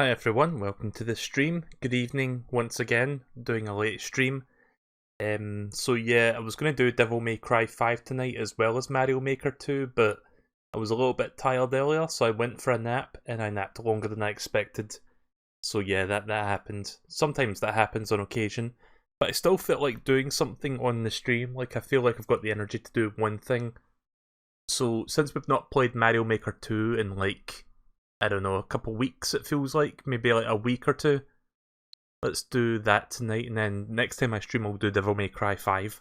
Hi everyone, welcome to the stream. Good evening once again, doing a late stream. So yeah, I was going to do Devil May Cry 5 tonight as well as Mario Maker 2, but I was a little bit tired earlier, so I went for a nap, and I napped longer than I expected. So yeah, that happened. Sometimes that happens on occasion, but I still felt like doing something on the stream, like I feel like I've got the energy to do one thing. So since we've not played Mario Maker 2 in like, I don't know, a couple weeks it feels like, maybe like a week or two. Let's do that tonight, and then next time I stream I'll do Devil May Cry 5.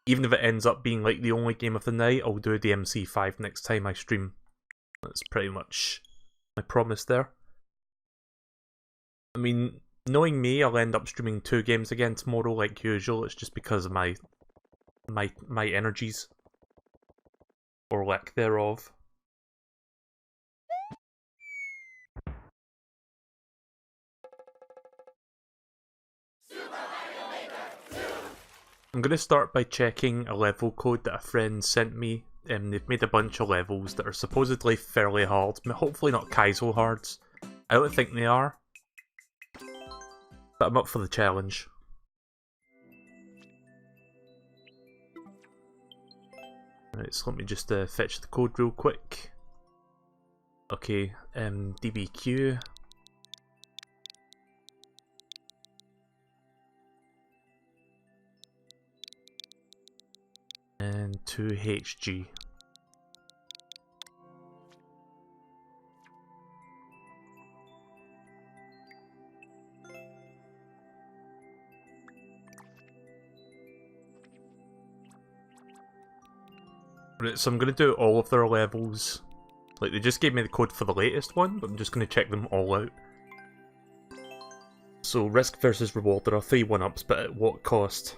Even if it ends up being like the only game of the night, I'll do DMC 5 next time I stream. That's pretty much my promise there. I mean, knowing me, I'll end up streaming 2 games again tomorrow like usual. It's just because of my energies. Or lack thereof. I'm going to start by checking a level code that a friend sent me. They've made a bunch of levels that are supposedly fairly hard. Hopefully not Kaizo hards. I don't think they are. But I'm up for the challenge. Right, so let me just fetch the code real quick. Okay, DBQ. And 2HG. Right, so I'm going to do all of their levels. Like, they just gave me the code for the latest one, but I'm just going to check them all out. So, risk versus reward, there are 3 1-ups, but at what cost?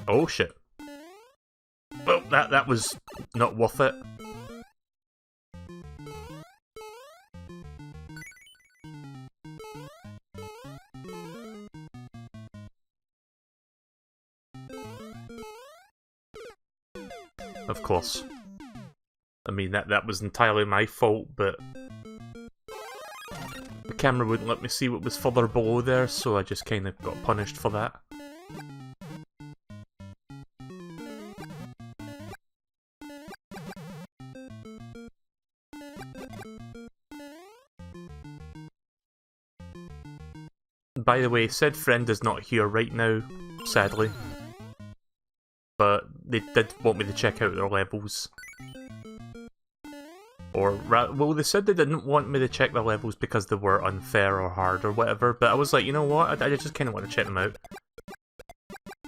Oh shit. Well, that was not worth it. Of course. I mean, that was entirely my fault, but the camera wouldn't let me see what was further below there, so I just kind of got punished for that. By the way, said friend is not here right now, sadly. But they did want me to check out their levels. Or, well, they said they didn't want me to check their levels because they were unfair or hard or whatever, but I was like, you know what, I just kind of want to check them out.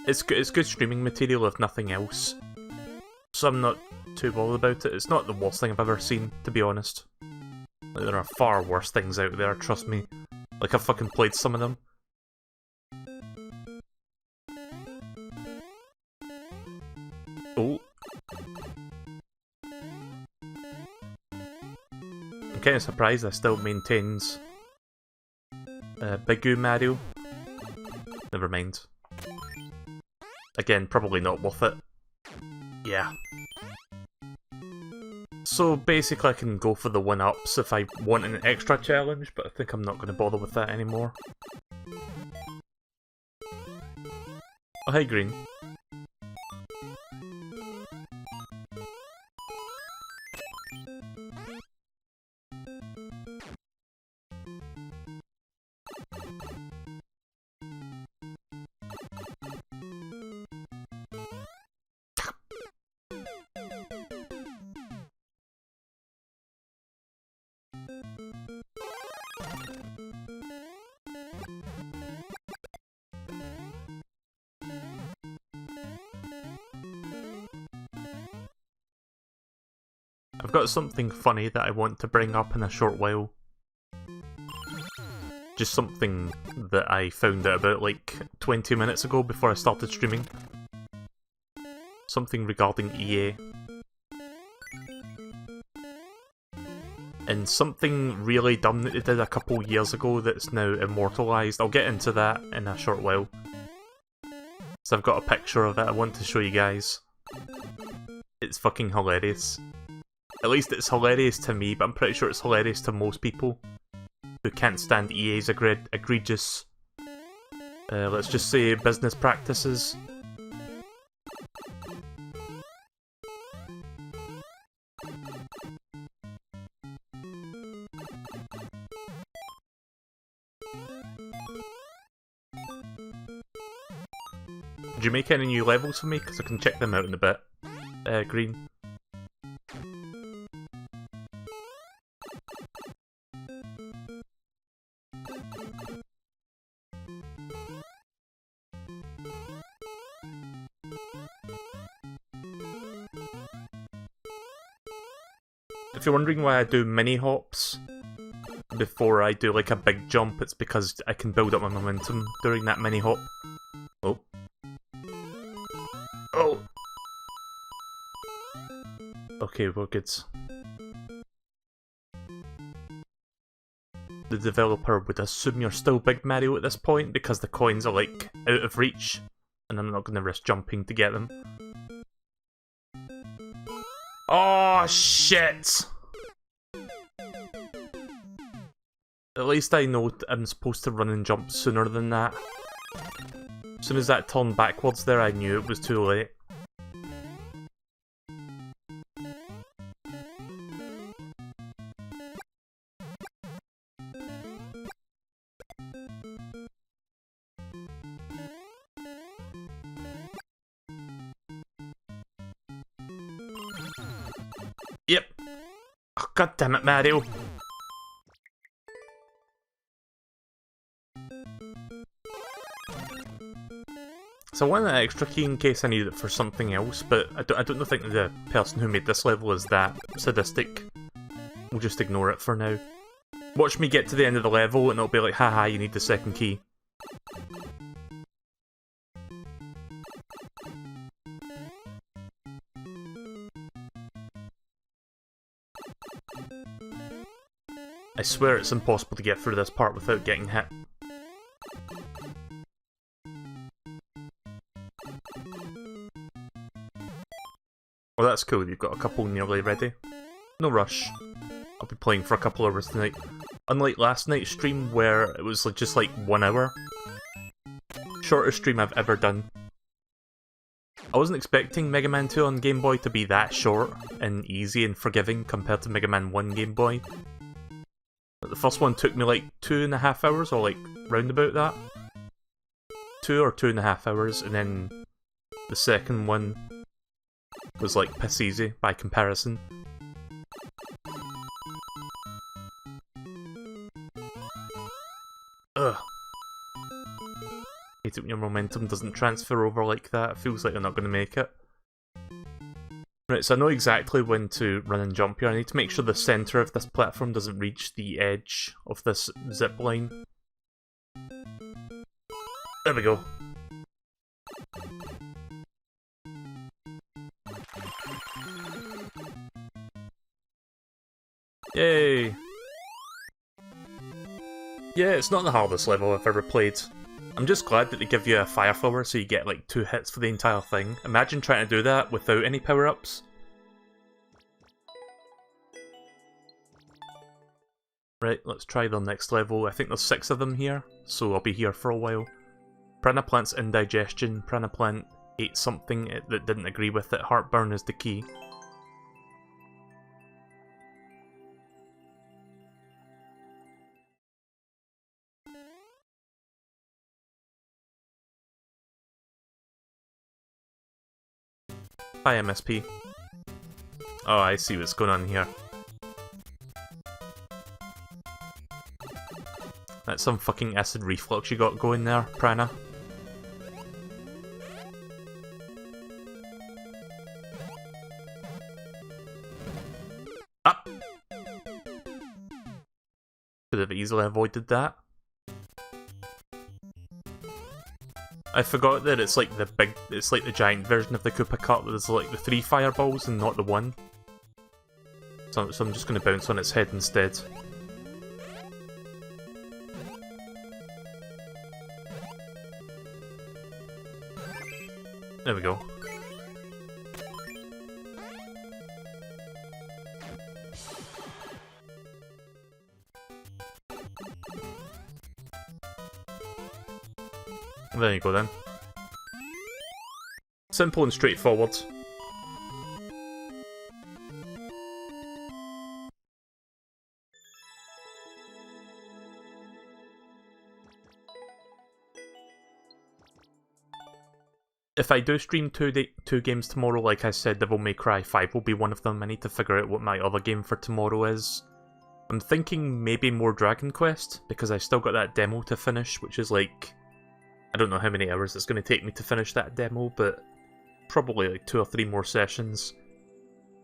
It's good streaming material if nothing else. So I'm not too bothered about it. It's not the worst thing I've ever seen, to be honest. Like, there are far worse things out there, trust me. Like, I've fucking played some of them. Oh. I'm kind of surprised that still maintains Big Mario. Never mind. Again, probably not worth it. Yeah. So basically I can go for the 1-ups if I want an extra challenge, but I think I'm not going to bother with that anymore. Oh, hey Green. I've got something funny that I want to bring up in a short while. Just something that I found out about like 20 minutes ago before I started streaming. Something regarding EA. And something really dumb that they did a couple years ago that's now immortalised. I'll get into that in a short while. So I've got a picture of it I want to show you guys. It's fucking hilarious. At least it's hilarious to me, but I'm pretty sure it's hilarious to most people who can't stand EA's egregious, let's just say, business practices. Did you make any new levels for me? Because I can check them out in a bit. Green. If you're wondering why I do mini hops before I do like a big jump, it's because I can build up my momentum during that mini hop. Oh. Oh! Okay, we're good. The developer would assume you're still Big Mario at this point because the coins are like out of reach and I'm not going to risk jumping to get them. Oh shit! At least I know I'm supposed to run and jump sooner than that. As soon as that turned backwards there, I knew it was too late. Yep. Oh, God damn it, Mario. So I want an extra key in case I need it for something else, but I don't think the person who made this level is that sadistic. We'll just ignore it for now. Watch me get to the end of the level and it'll be like, haha, you need the second key. I swear it's impossible to get through this part without getting hit. Well, that's cool, you've got a couple nearly ready. No rush. I'll be playing for a couple hours tonight. Unlike last night's stream where it was just like 1 hour. Shortest stream I've ever done. I wasn't expecting Mega Man 2 on Game Boy to be that short and easy and forgiving compared to Mega Man 1 Game Boy. But the first one took me like 2.5 hours, or like round about that. 2 or 2.5 hours, and then the second one was like piss easy by comparison. Ugh. Hate it when your momentum doesn't transfer over like that, it feels like you're not going to make it. Right, so I know exactly when to run and jump here. I need to make sure the centre of this platform doesn't reach the edge of this zip line. There we go. Yay! Yeah, it's not the hardest level I've ever played. I'm just glad that they give you a fire flower so you get like 2 hits for the entire thing. Imagine trying to do that without any power-ups. Right, let's try the next level. I think there's 6 of them here, so I'll be here for a while. Piranha Plant's indigestion. Piranha Plant ate something that didn't agree with it. Heartburn is the key. Hi, MSP. Oh, I see what's going on here. That's some fucking acid reflux you got going there, Prana. Up! Could have easily avoided that. I forgot that it's like the giant version of the Koopa Cup. There's like the 3 fireballs and not the 1. So I'm just going to bounce on its head instead. There we go. There you go then. Simple and straightforward. If I do stream two games tomorrow, like I said, Devil May Cry 5 will be one of them. I need to figure out what my other game for tomorrow is. I'm thinking maybe more Dragon Quest, because I still got that demo to finish, which is like... I don't know how many hours it's going to take me to finish that demo, but probably like 2 or 3 more sessions.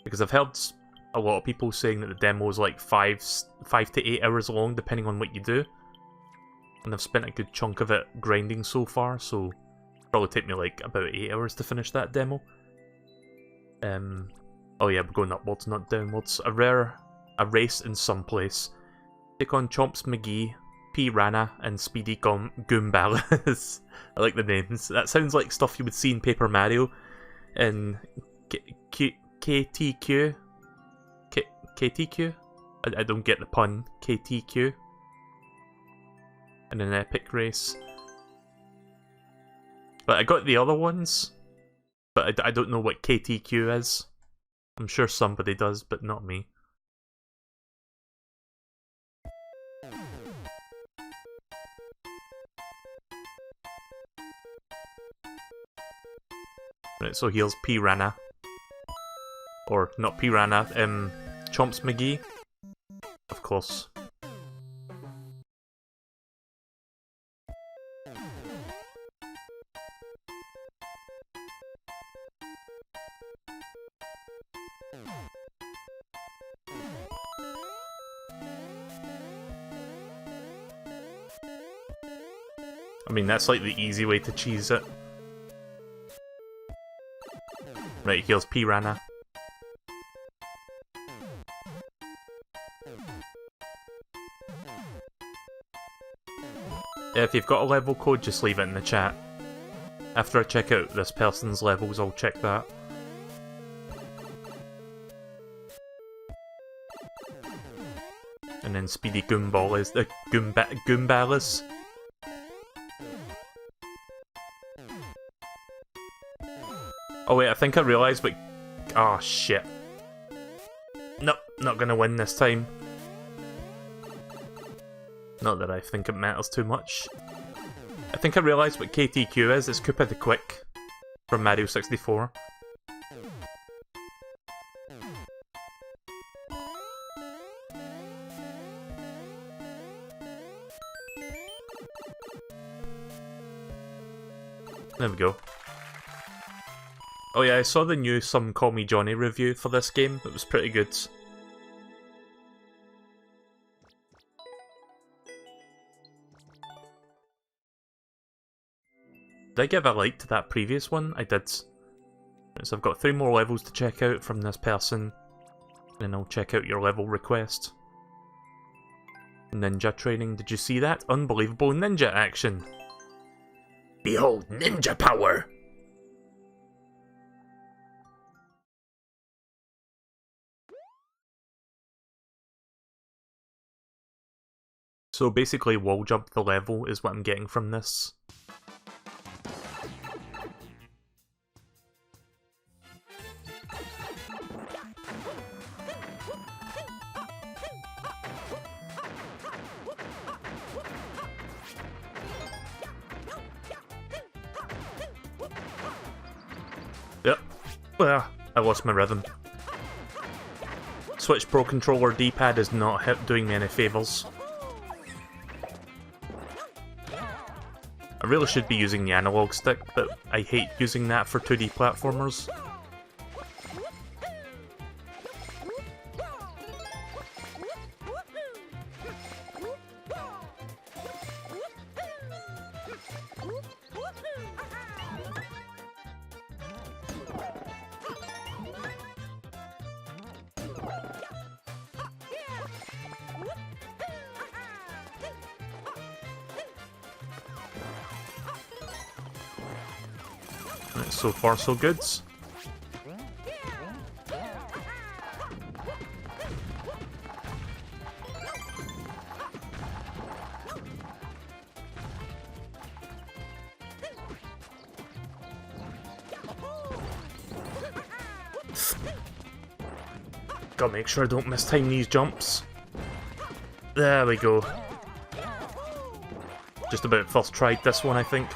Because I've heard a lot of people saying that the demo is like 5 to 8 hours long, depending on what you do. And I've spent a good chunk of it grinding so far, so... probably take me like about 8 hours to finish that demo. Oh yeah, we're going upwards, not downwards. A race in some place. Take on Chomps McGee, Piranha, and Speedy Goombalas. I like the names. That sounds like stuff you would see in Paper Mario. And KTQ? KTQ? I don't get the pun. KTQ. In an epic race. But I got the other ones, but I don't know what KTQ is. I'm sure somebody does, but not me. Right, so here's Piranha. Or, not Piranha, Chomps McGee. Of course. I mean, that's like the easy way to cheese it. Right, here's Piranha. If you've got a level code, just leave it in the chat. After I check out this person's levels, I'll check that. And then Speedy Goomball is the Goombalas. Oh wait, I think I realised what... Oh shit. Nope, not gonna win this time. Not that I think it matters too much. I think I realised what KTQ is. It's Koopa the Quick from Mario 64. There we go. Oh yeah, I saw the new Some Call Me Johnny review for this game. It was pretty good. Did I give a like to that previous one? I did. So I've got 3 more levels to check out from this person. And I'll check out your level request. Ninja training, did you see that? Unbelievable ninja action! Behold ninja power! So basically, wall jump the level is what I'm getting from this. Yep. I lost my rhythm. Switch Pro Controller D-pad is not doing me any favours. I really should be using the analog stick, but I hate using that for 2D platformers. Right, so far so good. Gotta make sure I don't mistime these jumps. There we go. Just about first tried this one, I think.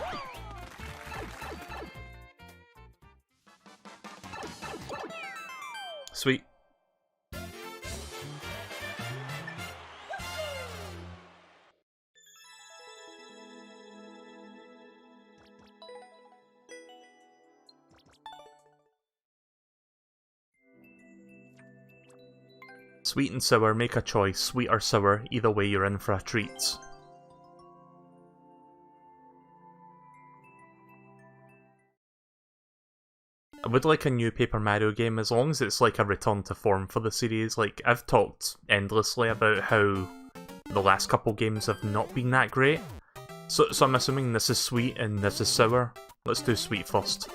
Sweet. Sweet and sour, make a choice. Sweet or sour, either way you're in for a treat. I would like a new Paper Mario game as long as it's like a return to form for the series. Like, I've talked endlessly about how the last couple games have not been that great. So I'm assuming this is sweet and this is sour. Let's do sweet first.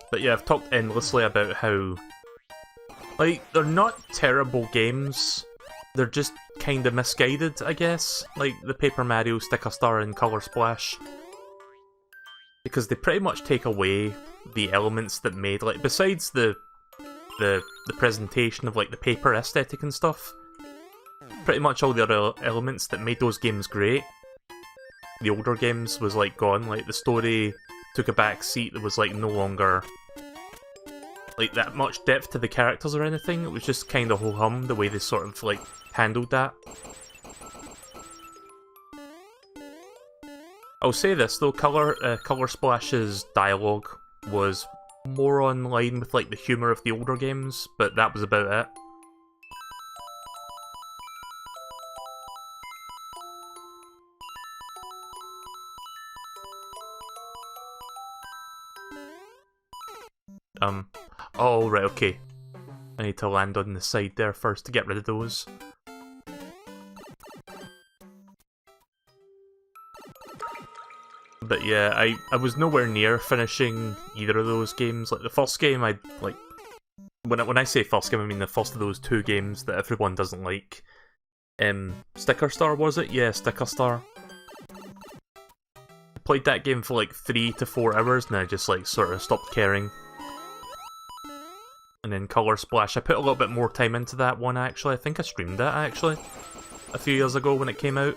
But yeah, I've talked endlessly about how, like, they're not terrible games, they're just kinda misguided, I guess. Like, the Paper Mario, Sticker Star, and Color Splash. Because they pretty much take away the elements that made, like, besides the presentation of, like, the paper aesthetic and stuff, pretty much all the other elements that made those games great, the older games, was, like, gone. Like, the story took a back seat. There was, like, no longer like that much depth to the characters or anything. It was just kind of ho-hum the way they sort of like handled that. I'll say this though, Color Splash's dialogue was more on line with like the humour of the older games, but that was about it. Oh, right, okay. I need to land on the side there first to get rid of those. But yeah, I was nowhere near finishing either of those games. Like, the first game, when I say first game, I mean the first of those two games that everyone doesn't like. Sticker Star, was it? Yeah, Sticker Star. I played that game for like 3 to 4 hours and I just like sort of stopped caring. And then Color Splash, I put a little bit more time into that one actually. I think I streamed that actually a few years ago when it came out.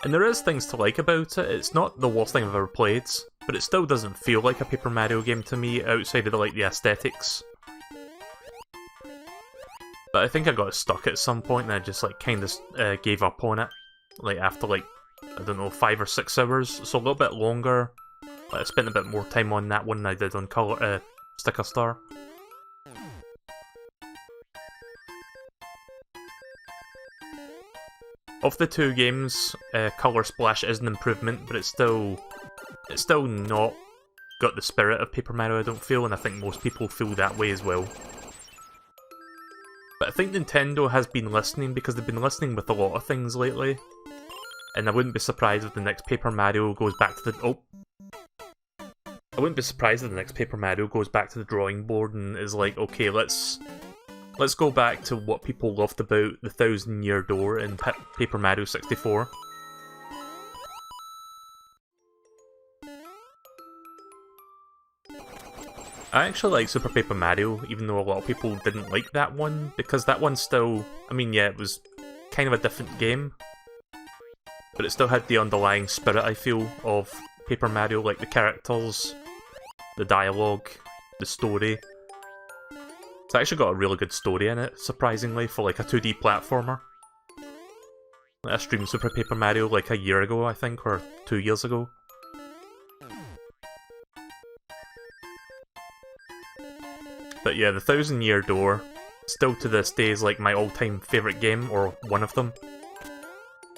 And there is things to like about it. It's not the worst thing I've ever played, but it still doesn't feel like a Paper Mario game to me outside of the aesthetics. But I think I got stuck at some point and I just like kind of gave up on it. Like after like, I don't know, 5 or 6 hours, so a little bit longer. I spent a bit more time on that one than I did on Sticker Star. Of the two games, Color Splash is an improvement, but it's still not got the spirit of Paper Mario, I don't feel, and I think most people feel that way as well. But I think Nintendo has been listening, because they've been listening with a lot of things lately. And I wouldn't be surprised if the next Paper Mario goes back to the... I wouldn't be surprised if the next Paper Mario goes back to the drawing board and is like, okay, let's go back to what people loved about the 1000-Year Door in Paper Mario 64. I actually like Super Paper Mario, even though a lot of people didn't like that one, because that one still... I mean, yeah, it was kind of a different game, but it still had the underlying spirit, I feel, of Paper Mario, like the characters, the dialogue, the story. It's actually got a really good story in it, surprisingly, for like a 2D platformer. I streamed Super Paper Mario like a year ago, I think, or 2 years ago. But yeah, the 1000-Year Door, still to this day, is like my all-time favourite game, or one of them.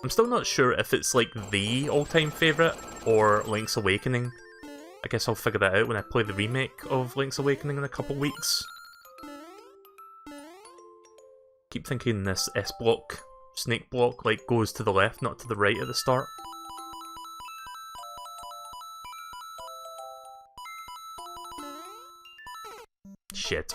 I'm still not sure if it's like the all-time favourite or Link's Awakening. I guess I'll figure that out when I play the remake of Link's Awakening in a couple weeks. Keep thinking this S-block, snake block, like goes to the left, not to the right at the start. Shit.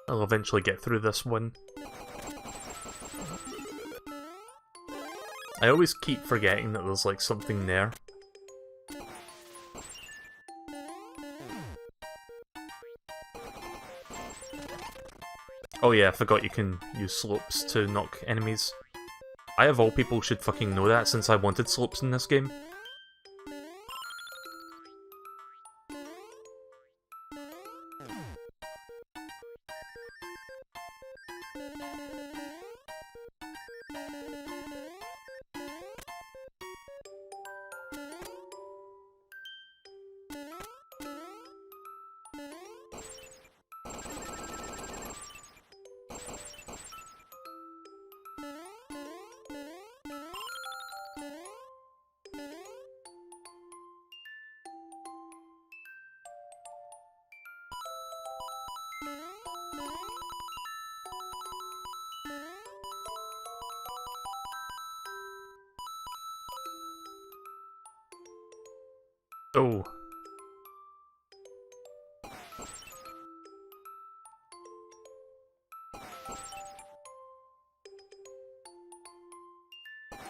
I'll eventually get through this one. I always keep forgetting that there's like something there. Oh yeah, I forgot you can use slopes to knock enemies. I of all people should fucking know that since I wanted slopes in this game. Oh.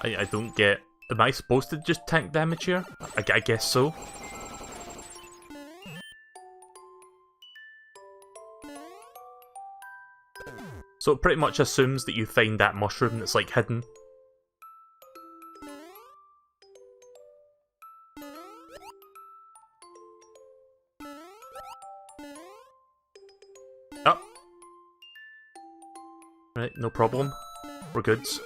I don't get... Am I supposed to just tank damage here? I guess so. So it pretty much assumes that you find that mushroom that's like hidden. Oh. Right, no problem. We're goods.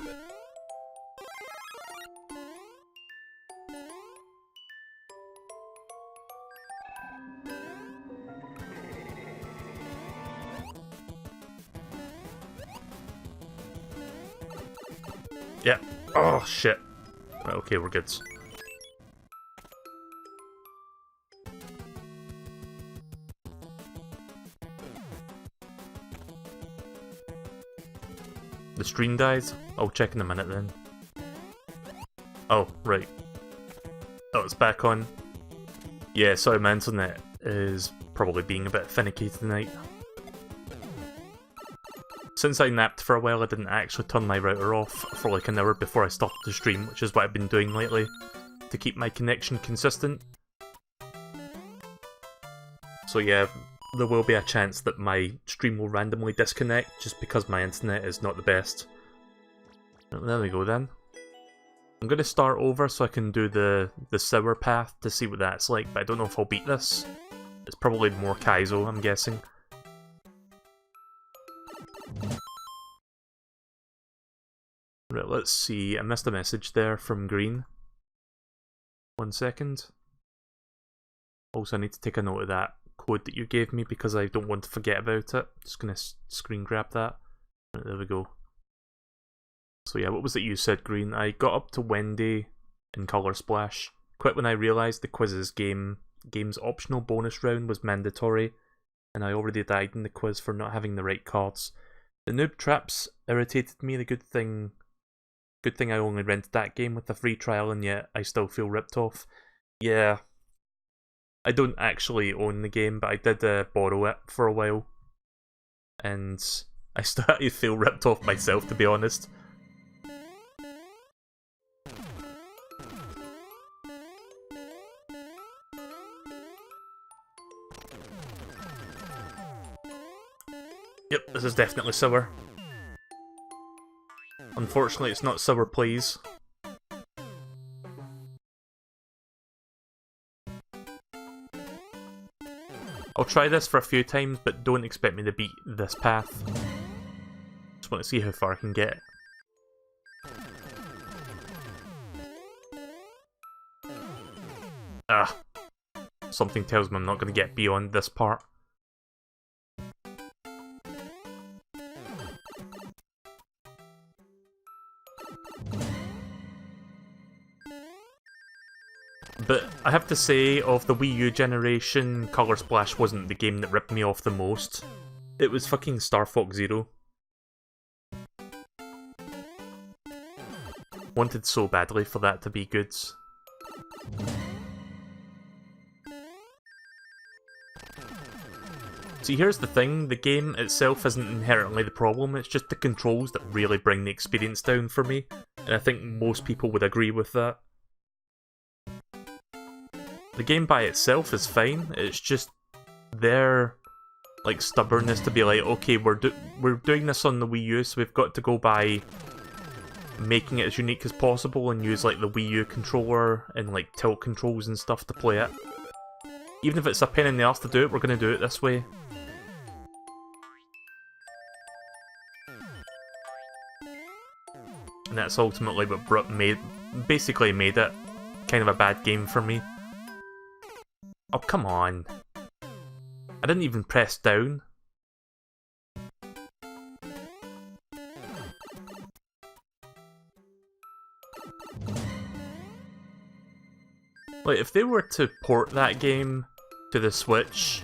Yeah. Oh, shit. Right, okay, we're good. The stream dies? I'll check in a minute then. Oh, right. Oh, it's back on. Yeah, sorry, my internet is probably being a bit finicky tonight. Since I napped for a while, I didn't actually turn my router off for like an hour before I started the stream, which is what I've been doing lately, to keep my connection consistent. So yeah, there will be a chance that my stream will randomly disconnect, just because my internet is not the best. There we go then. I'm going to start over so I can do the sour path to see what that's like, but I don't know if I'll beat this. It's probably more Kaizo, I'm guessing. Right, let's see. I missed a message there from Green. 1 second. Also, I need to take a note of that code that you gave me because I don't want to forget about it. Just gonna screen grab that. Right, there we go. So yeah, what was it you said, Green? I got up to Wendy in Colour Splash. Quit when I realised the quizz's game's optional bonus round was mandatory, and I already died in the quiz for not having the right cards. The noob traps irritated me. The good thing I only rented that game with a free trial, and yet I still feel ripped off. Yeah. I don't actually own the game, but I did borrow it for a while. And I started to feel ripped off myself, to be honest. Yep, this is definitely sour. Unfortunately, it's not sour, please. I'll try this for a few times, but don't expect me to beat this path. Just want to see how far I can get. Ah, something tells me I'm not going to get beyond this part. But I have to say, of the Wii U generation, Color Splash wasn't the game that ripped me off the most. It was fucking Star Fox Zero. Wanted so badly for that to be good. See, here's the thing, the game itself isn't inherently the problem, it's just the controls that really bring the experience down for me, and I think most people would agree with that. The game by itself is fine, it's just their like stubbornness to be like, okay, we're doing this on the Wii U, so we've got to go by making it as unique as possible and use like the Wii U controller and like tilt controls and stuff to play it. Even if it's a pain in the arse to do it, we're going to do it this way. And that's ultimately what basically made it kind of a bad game for me. Oh, come on. I didn't even press down. Like, if they were to port that game to the Switch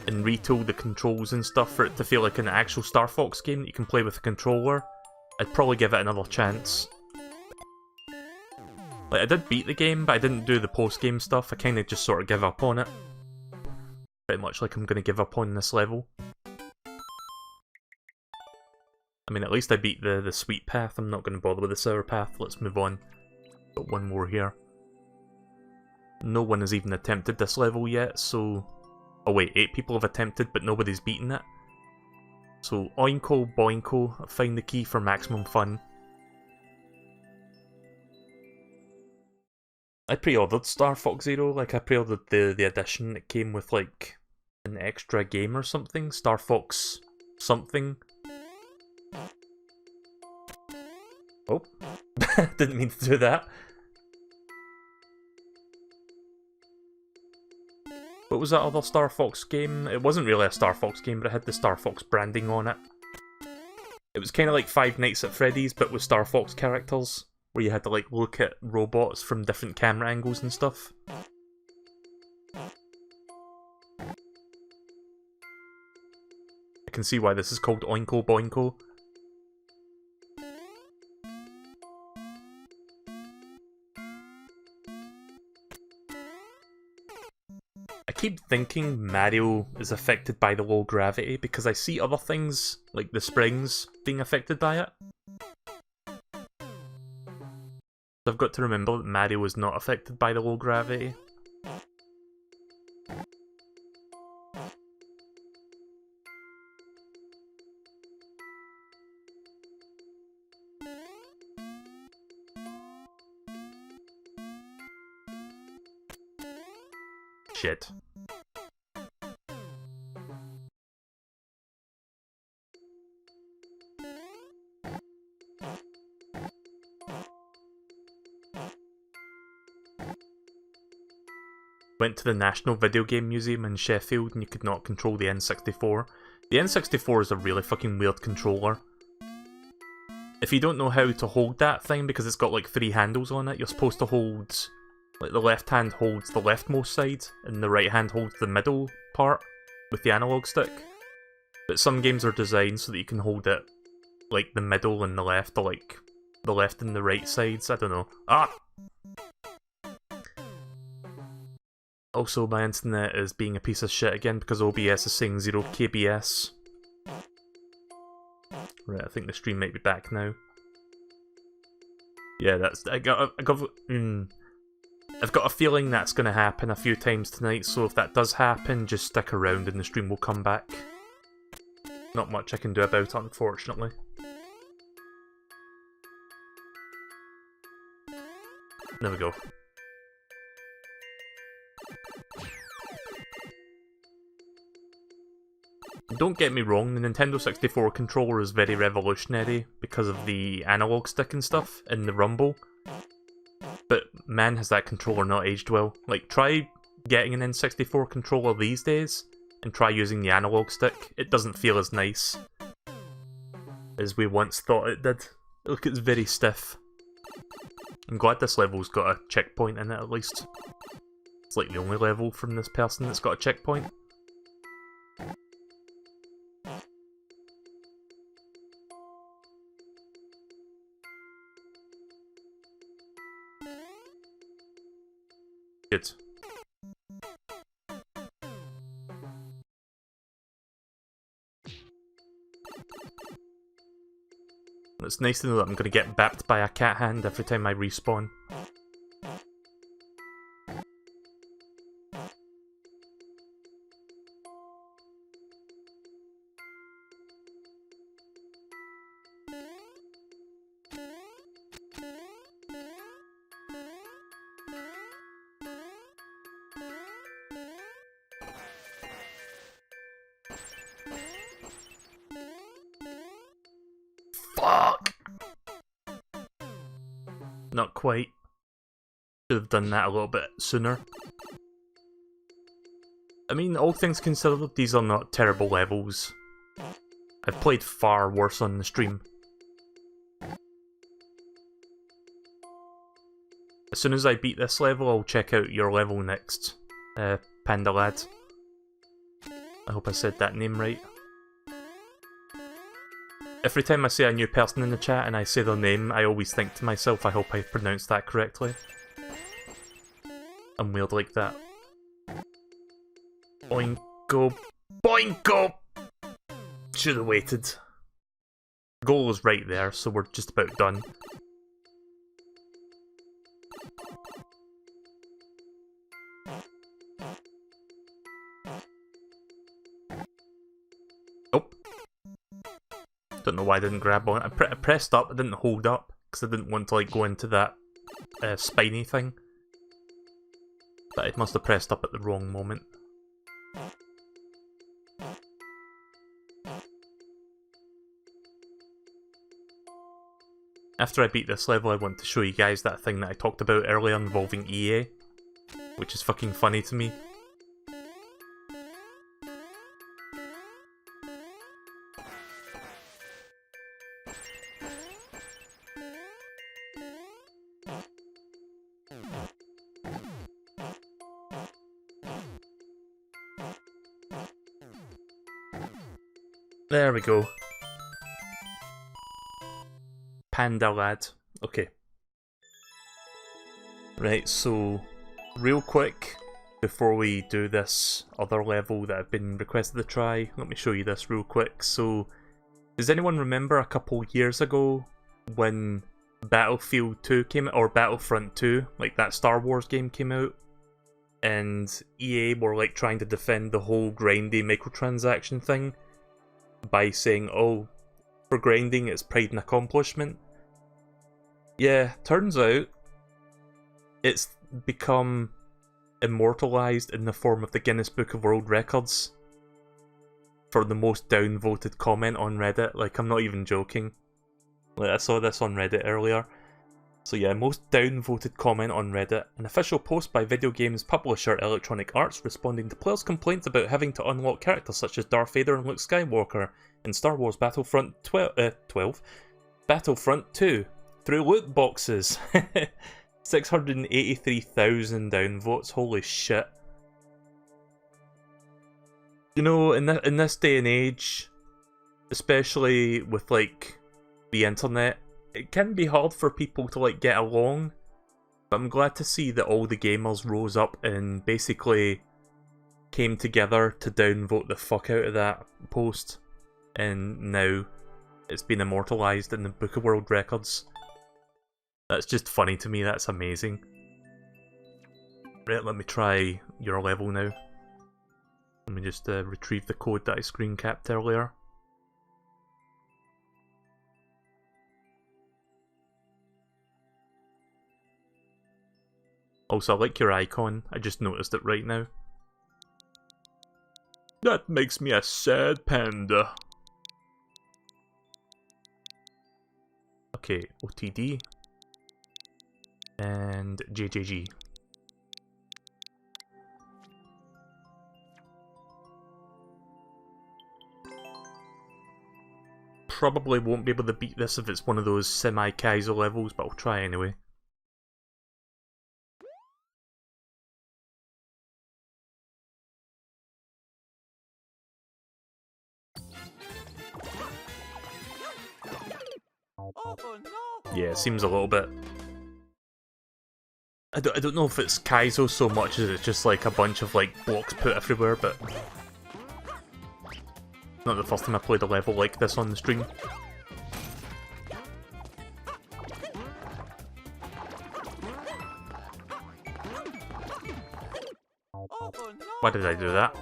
and retool the controls and stuff for it to feel like an actual Star Fox game that you can play with a controller, I'd probably give it another chance. Like, I did beat the game, but I didn't do the post-game stuff. I kinda just sort of give up on it. Pretty much like I'm gonna give up on this level. I mean, at least I beat the sweet path. I'm not gonna bother with the sour path. Let's move on. Got one more here. No one has even attempted this level yet, so... Oh wait, 8 people have attempted, but nobody's beaten it. So, oinko boinko, find the key for maximum fun. I pre-ordered Star Fox Zero, like I pre-ordered the edition that came with like an extra game or something, Star Fox something. Oh, didn't mean to do that. What was that other Star Fox game? It wasn't really a Star Fox game, but it had the Star Fox branding on it. It was kind of like Five Nights at Freddy's, but with Star Fox characters, where you had to like look at robots from different camera angles and stuff. I can see why this is called Oinko Boinko. I keep thinking Mario is affected by the low gravity because I see other things, like the springs, being affected by it. So I've got to remember that Mario is not affected by the low gravity. Shit. Went to the National Video Game Museum in Sheffield and you could not control the N64. The N64 is a really fucking weird controller. If you don't know how to hold that thing, because it's got like 3 handles on it, you're supposed to hold... Like the left hand holds the leftmost side, and the right hand holds the middle part with the analog stick. But some games are designed so that you can hold it like the middle and the left, or like the left and the right sides, I don't know. Ah! Also, my internet is being a piece of shit again because OBS is saying 0 kbs. Right, I think the stream might be back now. Yeah, I've got a feeling that's going to happen a few times tonight, so if that does happen, just stick around and the stream will come back. Not much I can do about it, unfortunately. There we go. Don't get me wrong, the Nintendo 64 controller is very revolutionary because of the analog stick and stuff in the rumble. But man, has that controller not aged well. Like, try getting an N64 controller these days, and try using the analog stick. It doesn't feel as nice as we once thought it did. Look, it's very stiff. I'm glad this level's got a checkpoint in it at least. It's like the only level from this person that's got a checkpoint. Good. It's nice to know that I'm going to get bapped by a cat hand every time I respawn. Fuck! Not quite. Should have done that a little bit sooner. I mean, all things considered, these are not terrible levels. I've played far worse on the stream. As soon as I beat this level, I'll check out your level next, Panda Lad. I hope I said that name right. Every time I see a new person in the chat and I say their name, I always think to myself, I hope I pronounced that correctly. I'm weird like that. Boingo! Boingo! Should have waited. Goal is right there, so we're just about done. Oh. Don't know why I didn't grab on. I pressed up, I didn't hold up, because I didn't want to like go into that spiny thing. But I must have pressed up at the wrong moment. After I beat this level, I want to show you guys that thing that I talked about earlier involving EA, which is fucking funny to me. There we go. Panda Lad. Okay. Right, so real quick, before we do this other level that I've been requested to try, let me show you this real quick. So, does anyone remember a couple years ago when Battlefield 2 came out, or Battlefront 2, like that Star Wars game came out, and EA were like trying to defend the whole grindy microtransaction thing by saying, oh, for grinding it's pride and accomplishment. Yeah, turns out it's become immortalized in the form of the Guinness Book of World Records for the most downvoted comment on Reddit. Like, I'm not even joking. Like, I saw this on Reddit earlier. So yeah, most downvoted comment on Reddit. An official post by video games publisher Electronic Arts responding to players' complaints about having to unlock characters such as Darth Vader and Luke Skywalker in Star Wars Battlefront 12, Battlefront 2 through loot boxes. 683,000 downvotes, holy shit. You know, in this day and age, especially with like the internet, it can be hard for people to like get along, but I'm glad to see that all the gamers rose up and basically came together to downvote the fuck out of that post, and now it's been immortalised in the Book of World Records. That's just funny to me, that's amazing. Right, let me try your level now. Let me just retrieve the code that I screen capped earlier. Also, I like your icon, I just noticed it right now. That makes me a sad panda. Okay, OTD. And JJG. Probably won't be able to beat this if it's one of those semi-Kaizo levels, but I'll try anyway. Yeah, it seems a little bit... I don't know if it's Kaizo so much as it's just like a bunch of like blocks put everywhere, but... Not the first time I played a level like this on the stream. Why did I do that?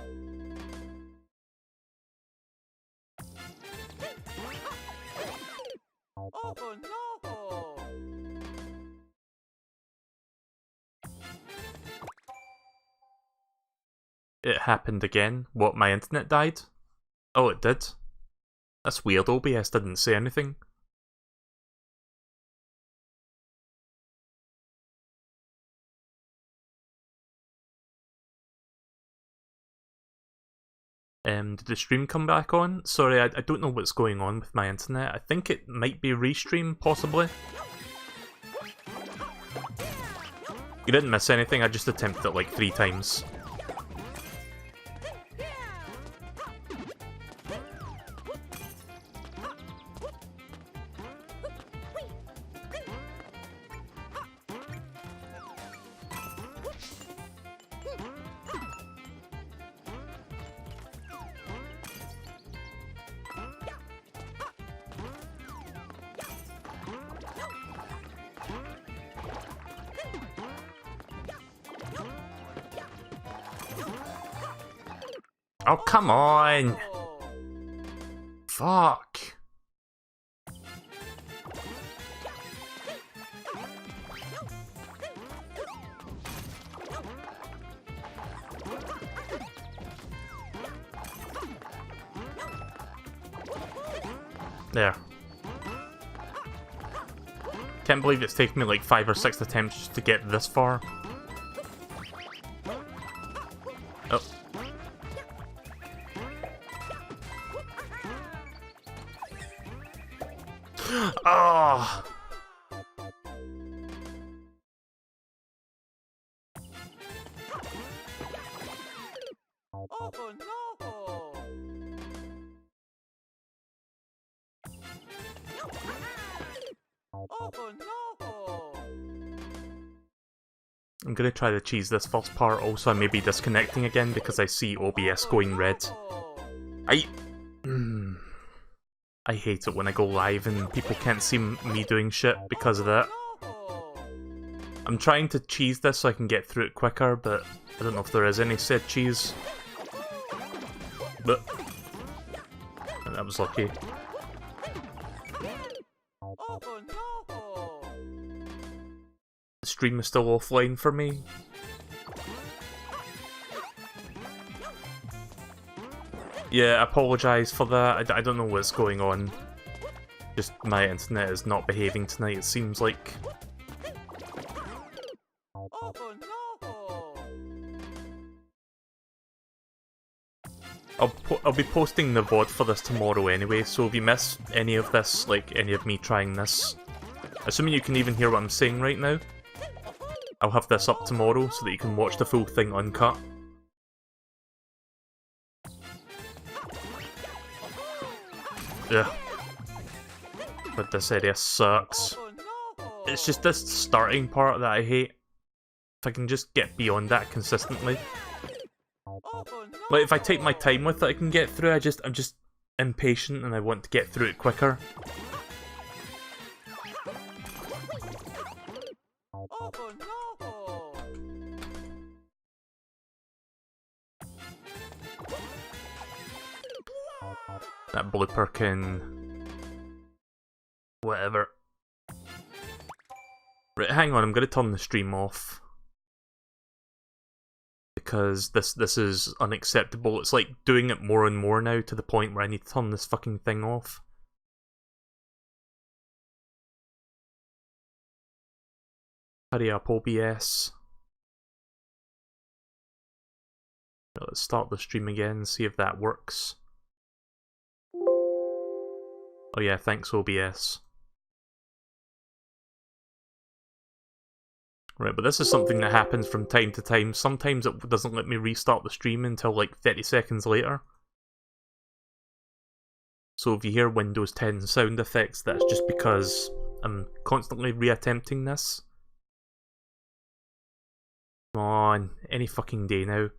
It happened again. What, my internet died? Oh, it did? That's weird, OBS didn't say anything. Did the stream come back on? Sorry, I don't know what's going on with my internet. I think it might be restream, possibly. You didn't miss anything, I just attempted it like 3 times. Oh, come on! Fuck! There. Can't believe it's taken me like 5 or 6 attempts just to get this far. Oh. Oh. I'm gonna try to cheese this first part. Also, I may be disconnecting again because I see OBS going red. I hate it when I go live and people can't see me doing shit because of that. I'm trying to cheese this so I can get through it quicker, but I don't know if there is any said cheese. But that was lucky. The stream is still offline for me. Yeah, I apologise for that. I don't know what's going on. Just my internet is not behaving tonight, it seems like. I'll be posting the VOD for this tomorrow anyway, so if you miss any of this, like any of me trying this, assuming you can even hear what I'm saying right now, I'll have this up tomorrow so that you can watch the full thing uncut. Yeah. But this area sucks. It's just this starting part that I hate. If I can just get beyond that consistently. Like, if I take my time with it, I can get through. I'm just impatient and I want to get through it quicker. That blooper can... whatever. Right, hang on, I'm gonna turn the stream off. Because this is unacceptable. It's like doing it more and more now to the point where I need to turn this fucking thing off. Hurry up, OBS. Let's start the stream again and see if that works. Oh yeah, thanks OBS. Right, but this is something that happens from time to time. Sometimes it doesn't let me restart the stream until like 30 seconds later. So if you hear Windows 10 sound effects, that's just because I'm constantly reattempting this. Come on, any fucking day now.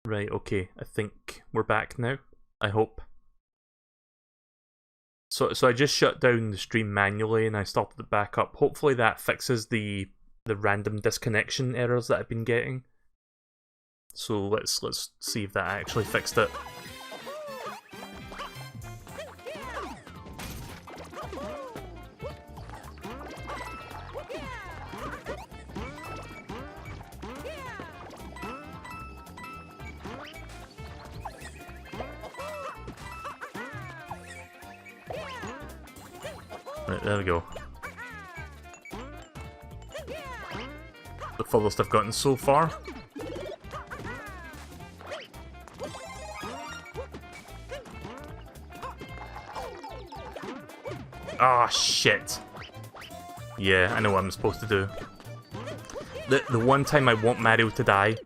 Right, okay, I think we're back now, I hope. So I just shut down the stream manually and I started it back up. Hopefully that fixes the random disconnection errors that I've been getting. So let's see if that actually fixed it. Right, there we go. The furthest I've gotten so far. Ah, shit. Yeah, I know what I'm supposed to do. The one time I want Mario to die.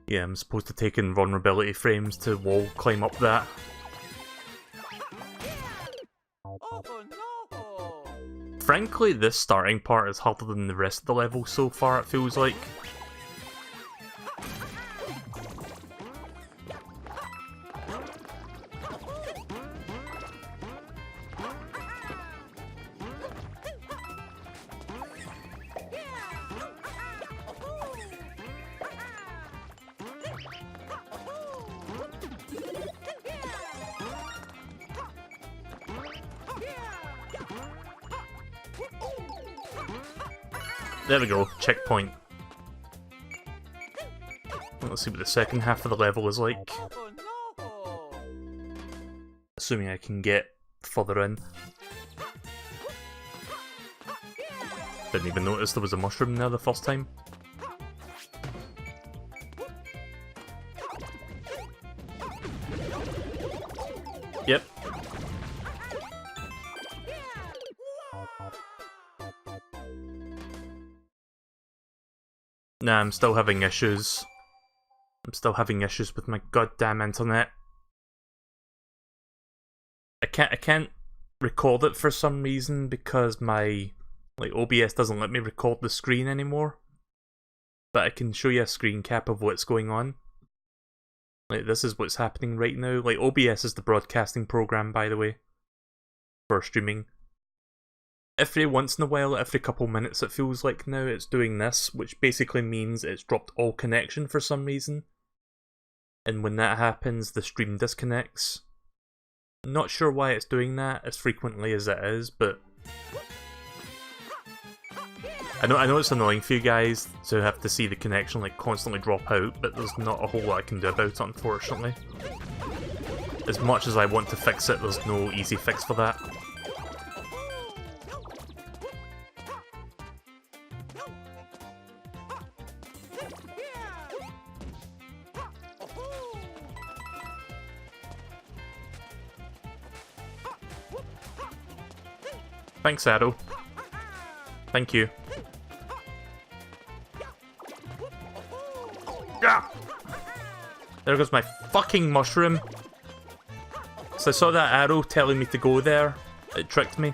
Yeah, I'm supposed to take invulnerability frames to wall climb up that. Frankly, this starting part is harder than the rest of the level so far, it feels like. There we go, checkpoint. Let's see what the second half of the level is like. Assuming I can get further in. Didn't even notice there was a mushroom there the first time. Yep. Nah, I'm still having issues. I'm still having issues with my goddamn internet. I can't record it for some reason because my OBS doesn't let me record the screen anymore. But I can show you a screen cap of what's going on. Like, this is what's happening right now. Like, OBS is the broadcasting program, by the way, for streaming. Every once in a while, every couple minutes it feels like now, it's doing this, which basically means it's dropped all connection for some reason. And when that happens, the stream disconnects. Not sure why it's doing that as frequently as it is, but I know it's annoying for you guys to have to see the connection like constantly drop out, but there's not a whole lot I can do about it, unfortunately. As much as I want to fix it, there's no easy fix for that. Thanks, Arrow. Thank you. Ah! There goes my fucking mushroom. So I saw that arrow telling me to go there. It tricked me.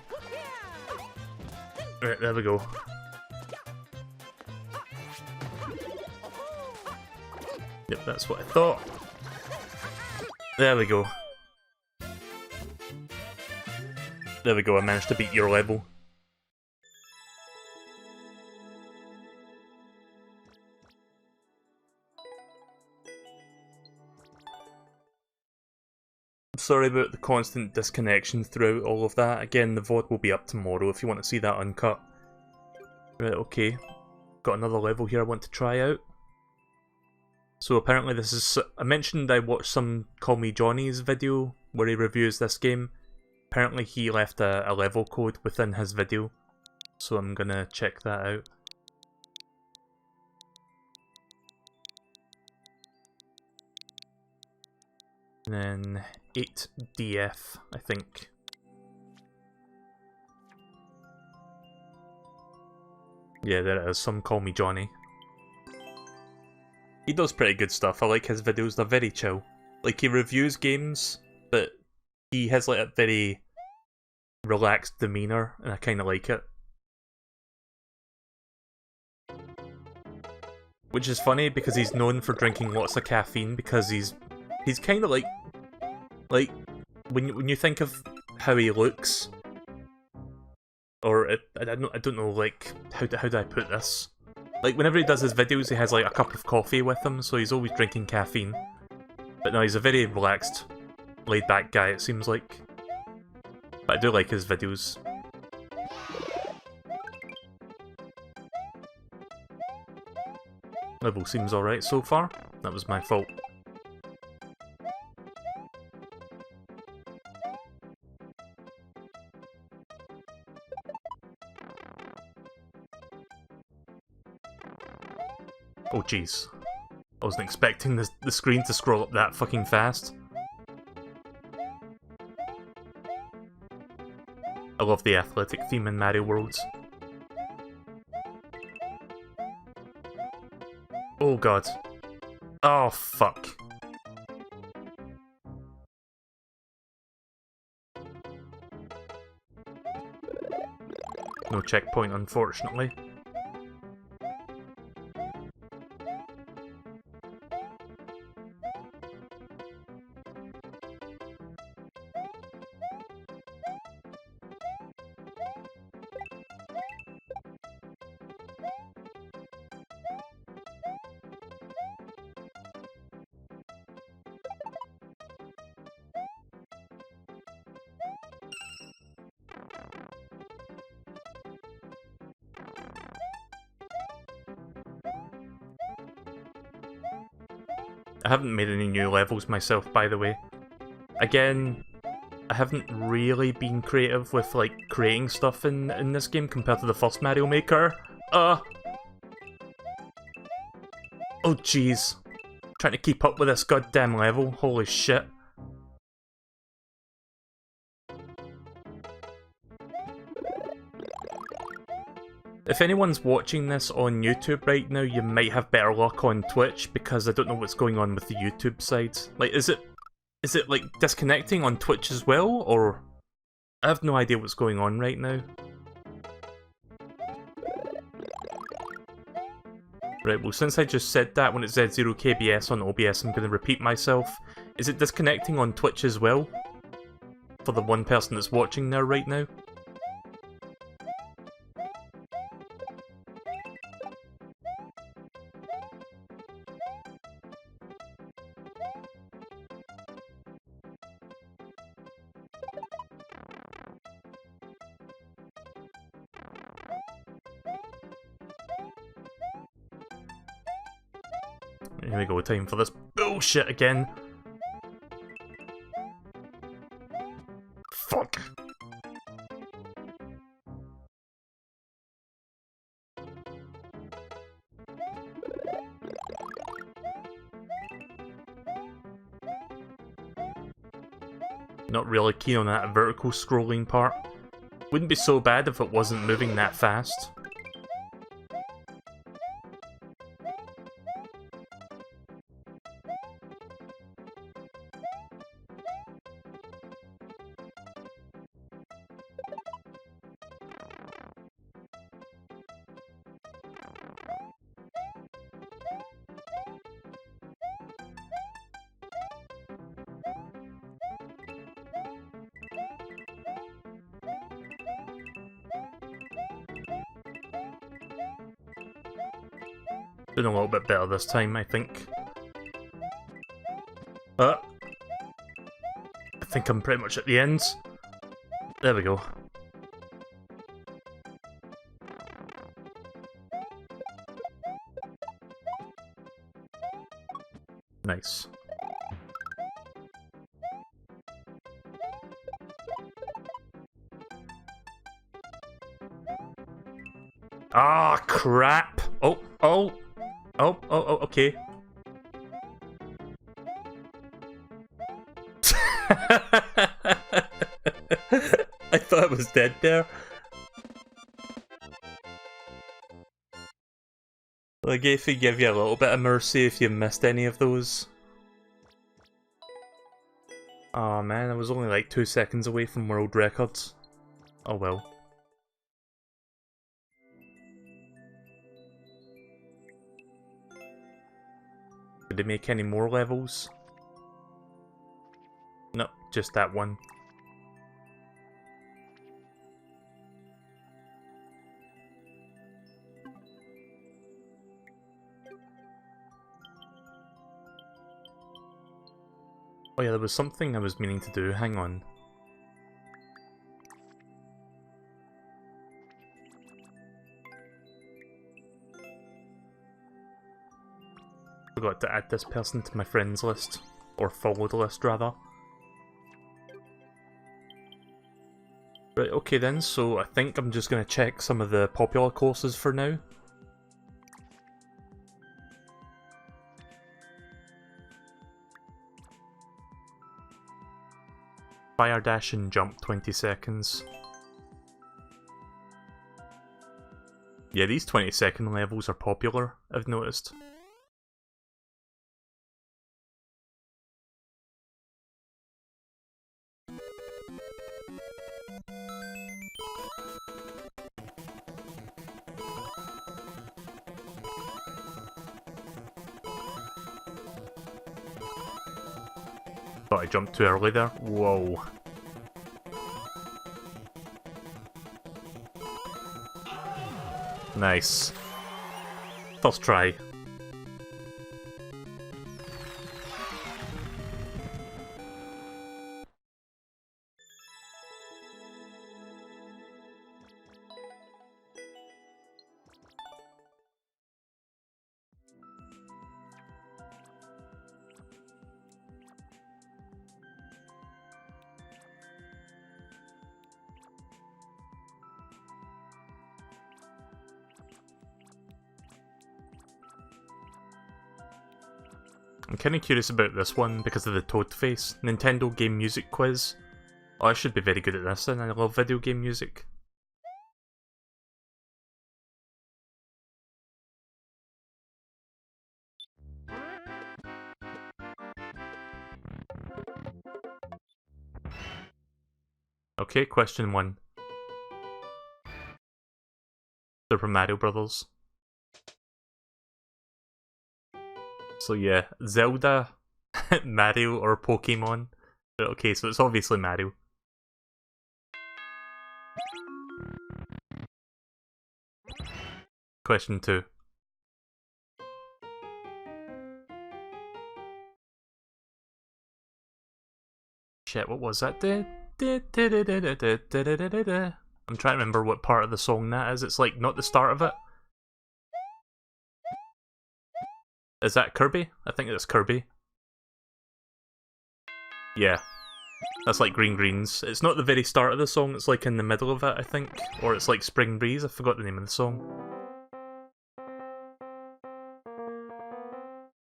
Right, there we go. Yep, that's what I thought. There we go. There we go, I managed to beat your level. I'm sorry about the constant disconnection throughout all of that. Again, the VOD will be up tomorrow if you want to see that uncut. Right, okay. got another level here I want to try out. So apparently this is... I mentioned I watched some Call Me Johnny's video where he reviews this game. Apparently he left a level code within his video, so I'm gonna check that out. And then 8DF, I think. Yeah, there it is, some Call Me Johnny. He does pretty good stuff. I like his videos, they're very chill. Like, he reviews games, but he has like a very relaxed demeanour, and I kinda like it. Which is funny, because he's known for drinking lots of caffeine, because he's kinda like when you think of how he looks, or I don't know, like, how do I put this? Like, whenever he does his videos, he has like a cup of coffee with him, so he's always drinking caffeine. But no, he's a very relaxed, laid-back guy, it seems like. But I do like his videos. Level seems alright so far. That was my fault. Oh jeez. I wasn't expecting the screen to scroll up that fucking fast. I love the athletic theme in Mario Worlds. Oh god. Oh fuck. No checkpoint, unfortunately. I haven't made any new levels myself, by the way. Again, I haven't really been creative with, like, creating stuff in this game compared to the first Mario Maker. Oh jeez. Trying to keep up with this goddamn level, holy shit. If anyone's watching this on YouTube right now, you might have better luck on Twitch, because I don't know what's going on with the YouTube side. Like, is it like disconnecting on Twitch as well, or... I have no idea what's going on right now. Right, well, since I just said that when it said 0kbs on OBS, I'm going to repeat myself. Is it disconnecting on Twitch as well? For the one person that's watching there right now? Here we go, time for this bullshit again. Fuck. Not really keen on that vertical scrolling part. Wouldn't be so bad if it wasn't moving that fast. Doing a little bit better this time, I think. I think I'm pretty much at the end. There we go. Nice. Ah, crap! Oh, okay. I thought I was dead there. Like, if we give you a little bit of mercy if you missed any of those. Oh man, I was only like 2 seconds away from world records. Oh well. Did they make any more levels? No, just that one. Oh yeah, there was something I was meaning to do, hang on. Forgot to add this person to my friends list. Or follow the list, rather. Right, okay then, so I think I'm just gonna check some of the popular courses for now. Fire dash and jump 20 seconds. Yeah, these 20-second levels are popular, I've noticed. Thought I jumped too early there. Whoa. Nice. First try. I'm kinda curious about this one because of the toad face. Nintendo Game Music Quiz. Oh, I should be very good at this and I love video game music. Okay, question 1. Super Mario Brothers. So yeah, Zelda, Mario, or Pokemon. Okay, so it's obviously Mario. Question 2. Shit, what was that? I'm trying to remember what part of the song that is. It's like not the start of it. Is that Kirby? I think it's Kirby. Yeah. That's like Green Greens. It's not the very start of the song, it's like in the middle of it, I think. Or it's like Spring Breeze, I forgot the name of the song.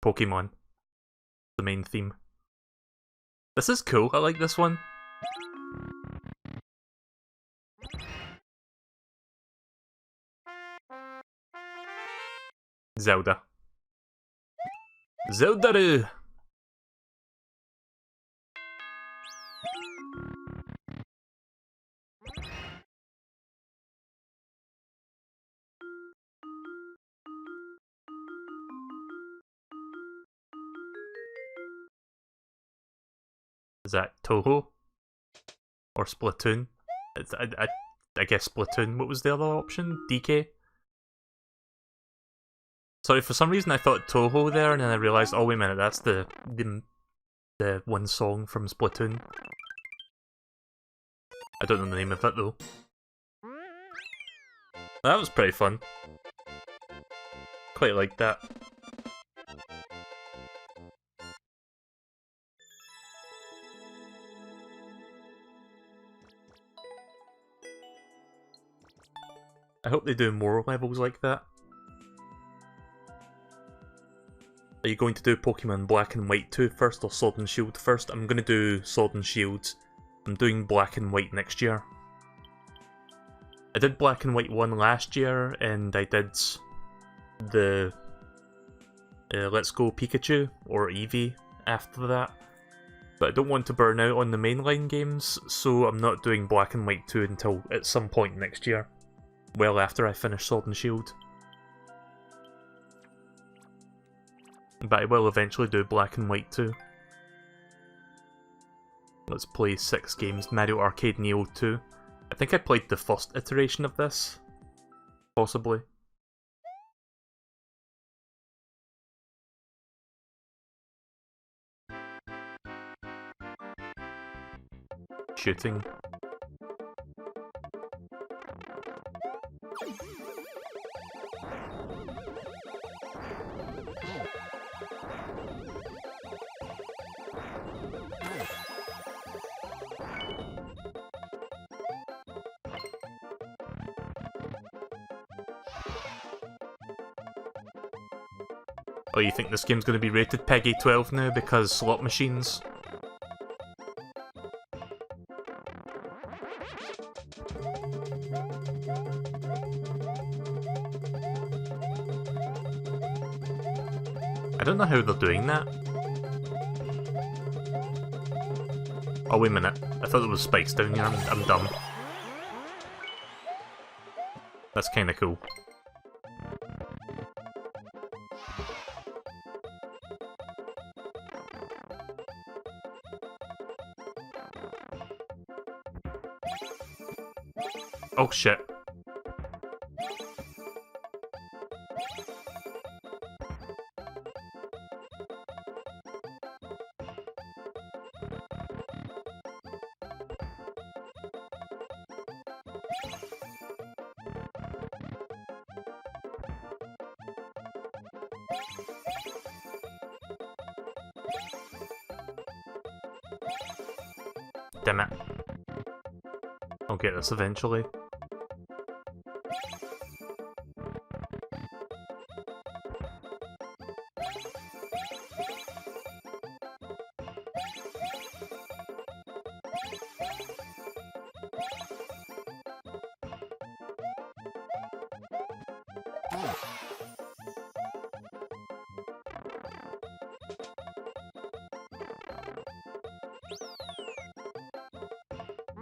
Pokemon. The main theme. This is cool, I like this one. Zelda. Zelda-roo! Is that Toho? Or Splatoon? I guess Splatoon. What was the other option? DK? Sorry, for some reason I thought Toho there, and then I realised, oh wait a minute, that's the one song from Splatoon. I don't know the name of it though. That was pretty fun. Quite like that. I hope they do more levels like that. Are you going to do Pokemon Black and White 2 first or Sword and Shield first? I'm going to do Sword and Shield. I'm doing Black and White next year. I did Black and White 1 last year, and I did the Let's Go Pikachu, or Eevee, after that. But I don't want to burn out on the mainline games, so I'm not doing Black and White 2 until at some point next year. Well after I finish Sword and Shield. But I will eventually do Black and White 2. Let's play 6 games. Mario Arcade Neo 2. I think I played the first iteration of this. Possibly. Shooting. Oh, you think this game's going to be rated PEGI 12 now because slot machines? I don't know how they're doing that. Oh, wait a minute. I thought there was spikes down here. I'm dumb. That's kinda cool. Oh shit. Damn it. I'll get this eventually.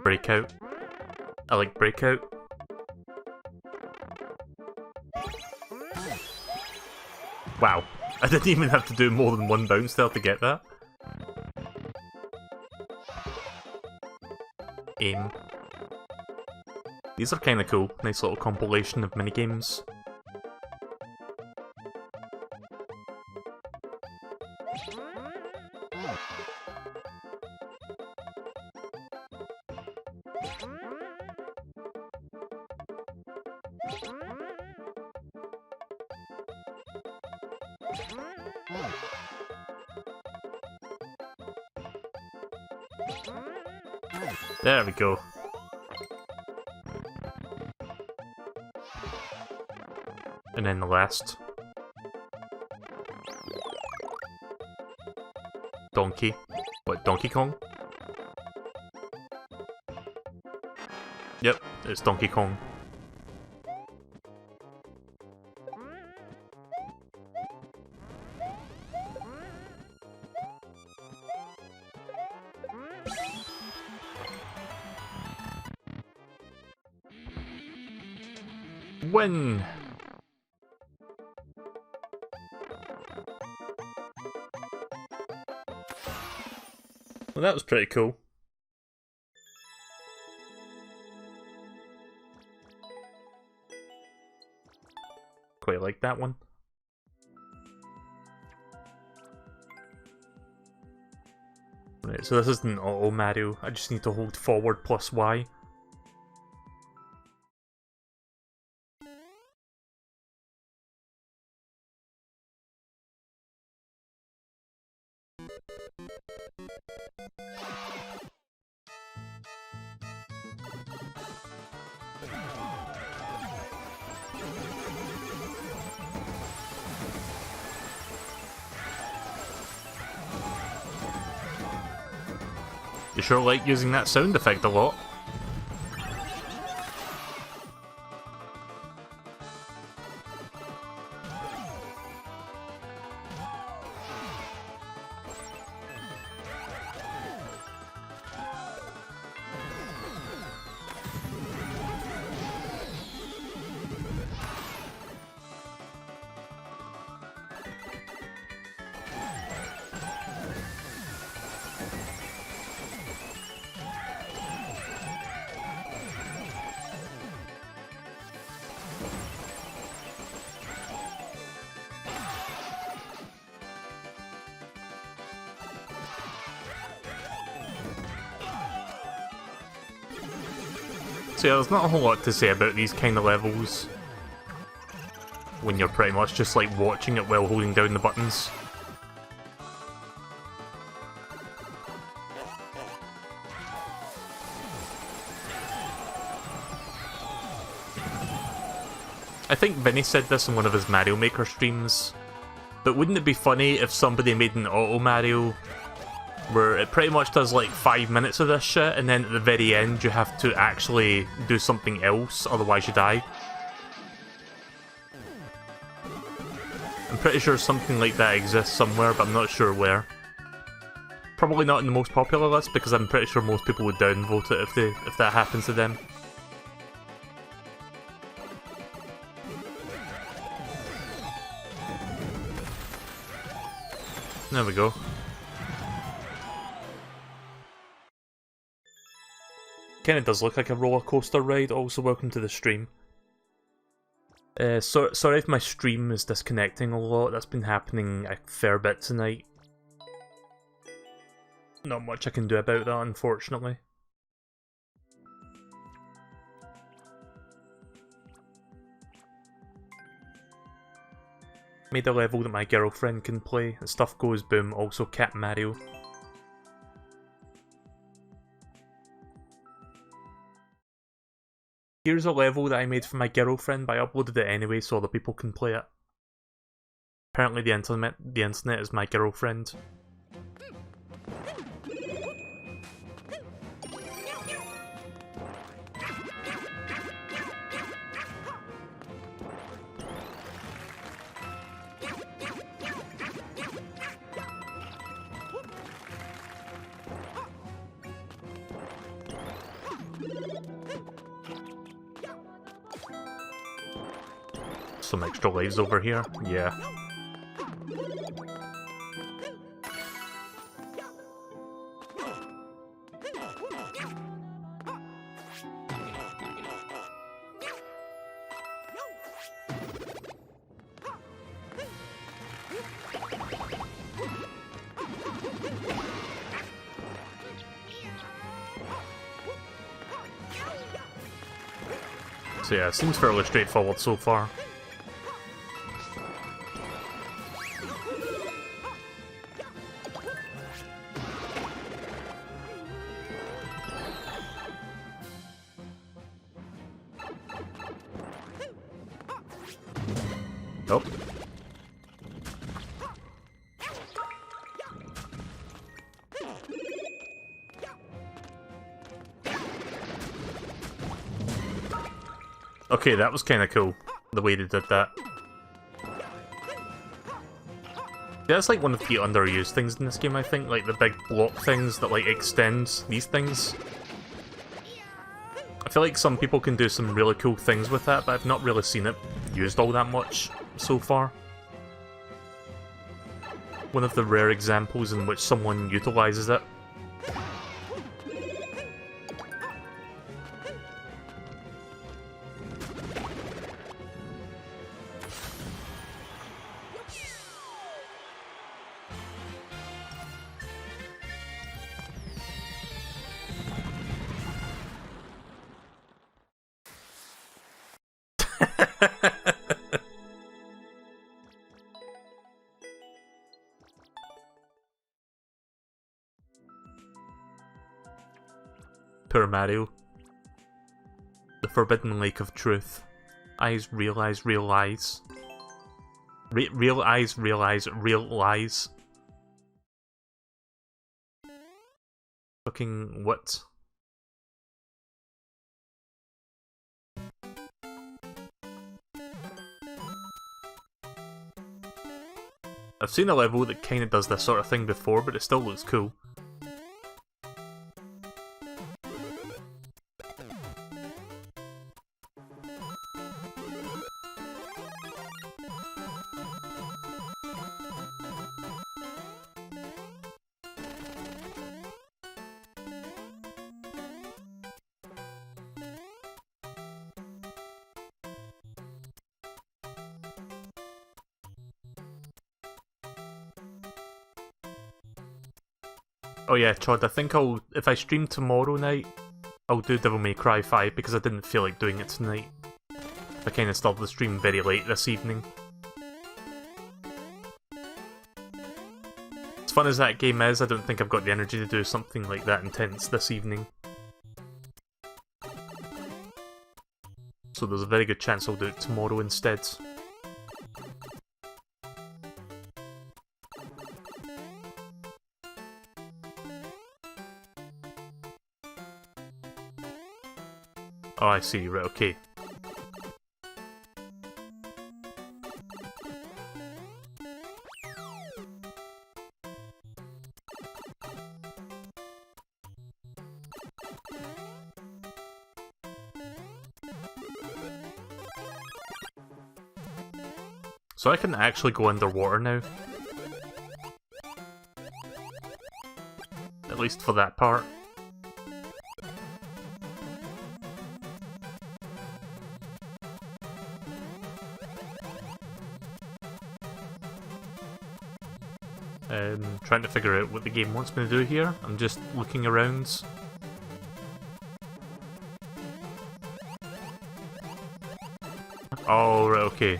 Breakout. I like Breakout. Wow, I didn't even have to do more than one bounce there to get that. Aim. These are kinda cool, nice little compilation of minigames. There we go. And then the last. Donkey. What, Donkey Kong? Yep, it's Donkey Kong. Win! Well, that was pretty cool. Quite like that one. Right, so this isn't auto Mario. I just need to hold forward plus Y. You sure like using that sound effect a lot. So yeah, there's not a whole lot to say about these kind of levels when you're pretty much just like watching it while holding down the buttons. I think Vinny said this in one of his Mario Maker streams, but wouldn't it be funny if somebody made an Auto Mario where it pretty much does like 5 minutes of this shit, and then at the very end you have to actually do something else, otherwise you die? I'm pretty sure something like that exists somewhere, but I'm not sure where. Probably not in the most popular list, because I'm pretty sure most people would downvote it if that happens to them. There we go. Kinda does look like a roller coaster ride. Also, welcome to the stream. Sorry if my stream is disconnecting a lot. That's been happening a fair bit tonight. Not much I can do about that, unfortunately. Made a level that my girlfriend can play, and stuff goes boom, also Cat Mario. Here's a level that I made for my girlfriend, but I uploaded it anyway so other people can play it. Apparently the internet is my girlfriend. Some extra lives over here, yeah. So yeah, it seems fairly straightforward so far. Nope. Okay, that was kind of cool, the way they did that. Yeah, that's like one of the underused things in this game, I think, like the big block things that like extend these things. I feel like some people can do some really cool things with that, but I've not really seen it used all that much so far. One of the rare examples in which someone utilizes it. Poor Mario. The Forbidden Lake of Truth. Eyes realize real lies. Real eyes realize real lies. Fucking what? I've seen a level that kinda does this sort of thing before, but it still looks cool. Oh yeah, Chod, I think if I stream tomorrow night, I'll do Devil May Cry 5 because I didn't feel like doing it tonight. I kinda stopped the stream very late this evening. As fun as that game is, I don't think I've got the energy to do something like that intense this evening. So there's a very good chance I'll do it tomorrow instead. Oh, I see, right, okay. So I can actually go underwater now. At least for that part. Trying to figure out what the game wants me to do here. I'm just looking around. Oh, right, okay.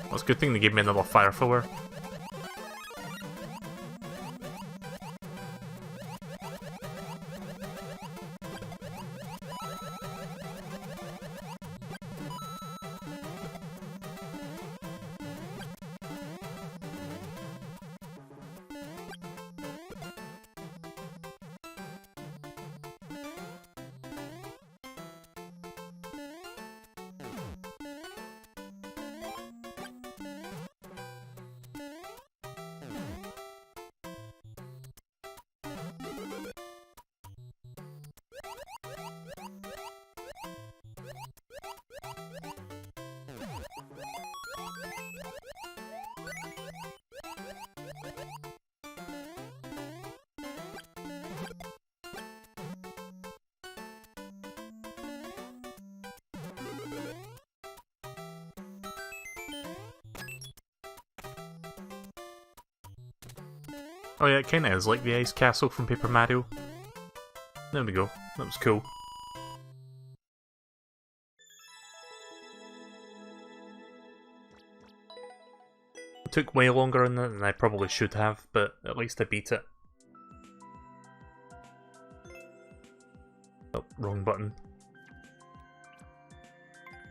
Well, it's a good thing they gave me another fire thrower. Oh yeah, it kinda is like the ice castle from Paper Mario. There we go, that was cool. It took way longer on that than I probably should have, but at least I beat it. Oh, wrong button.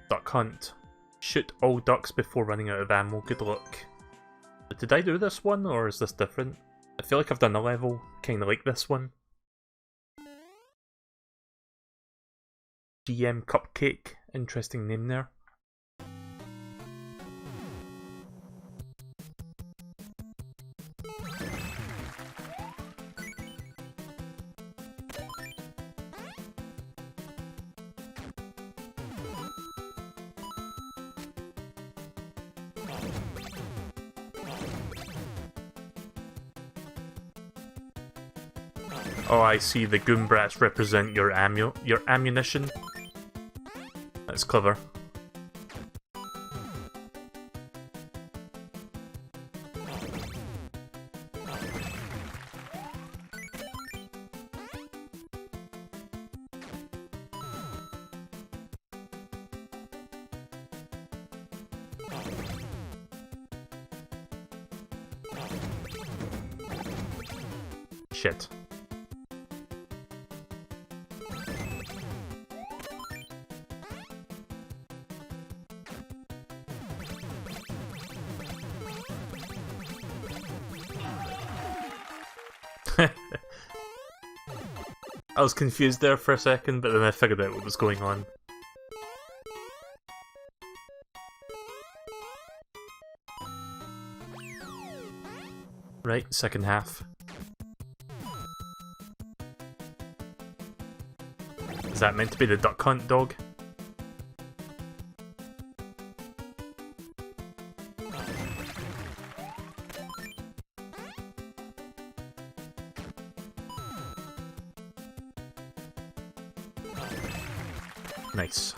Duck hunt. Shoot all ducks before running out of ammo, good luck. Did I do this one, or is this different? I feel like I've done a level kinda like this one. GM Cupcake, interesting name there. Oh, I see, the Goombrats represent your ammunition. That's clever. Shit. I was confused there for a second, but then I figured out what was going on. Right, second half. Is that meant to be the duck hunt dog? Nice.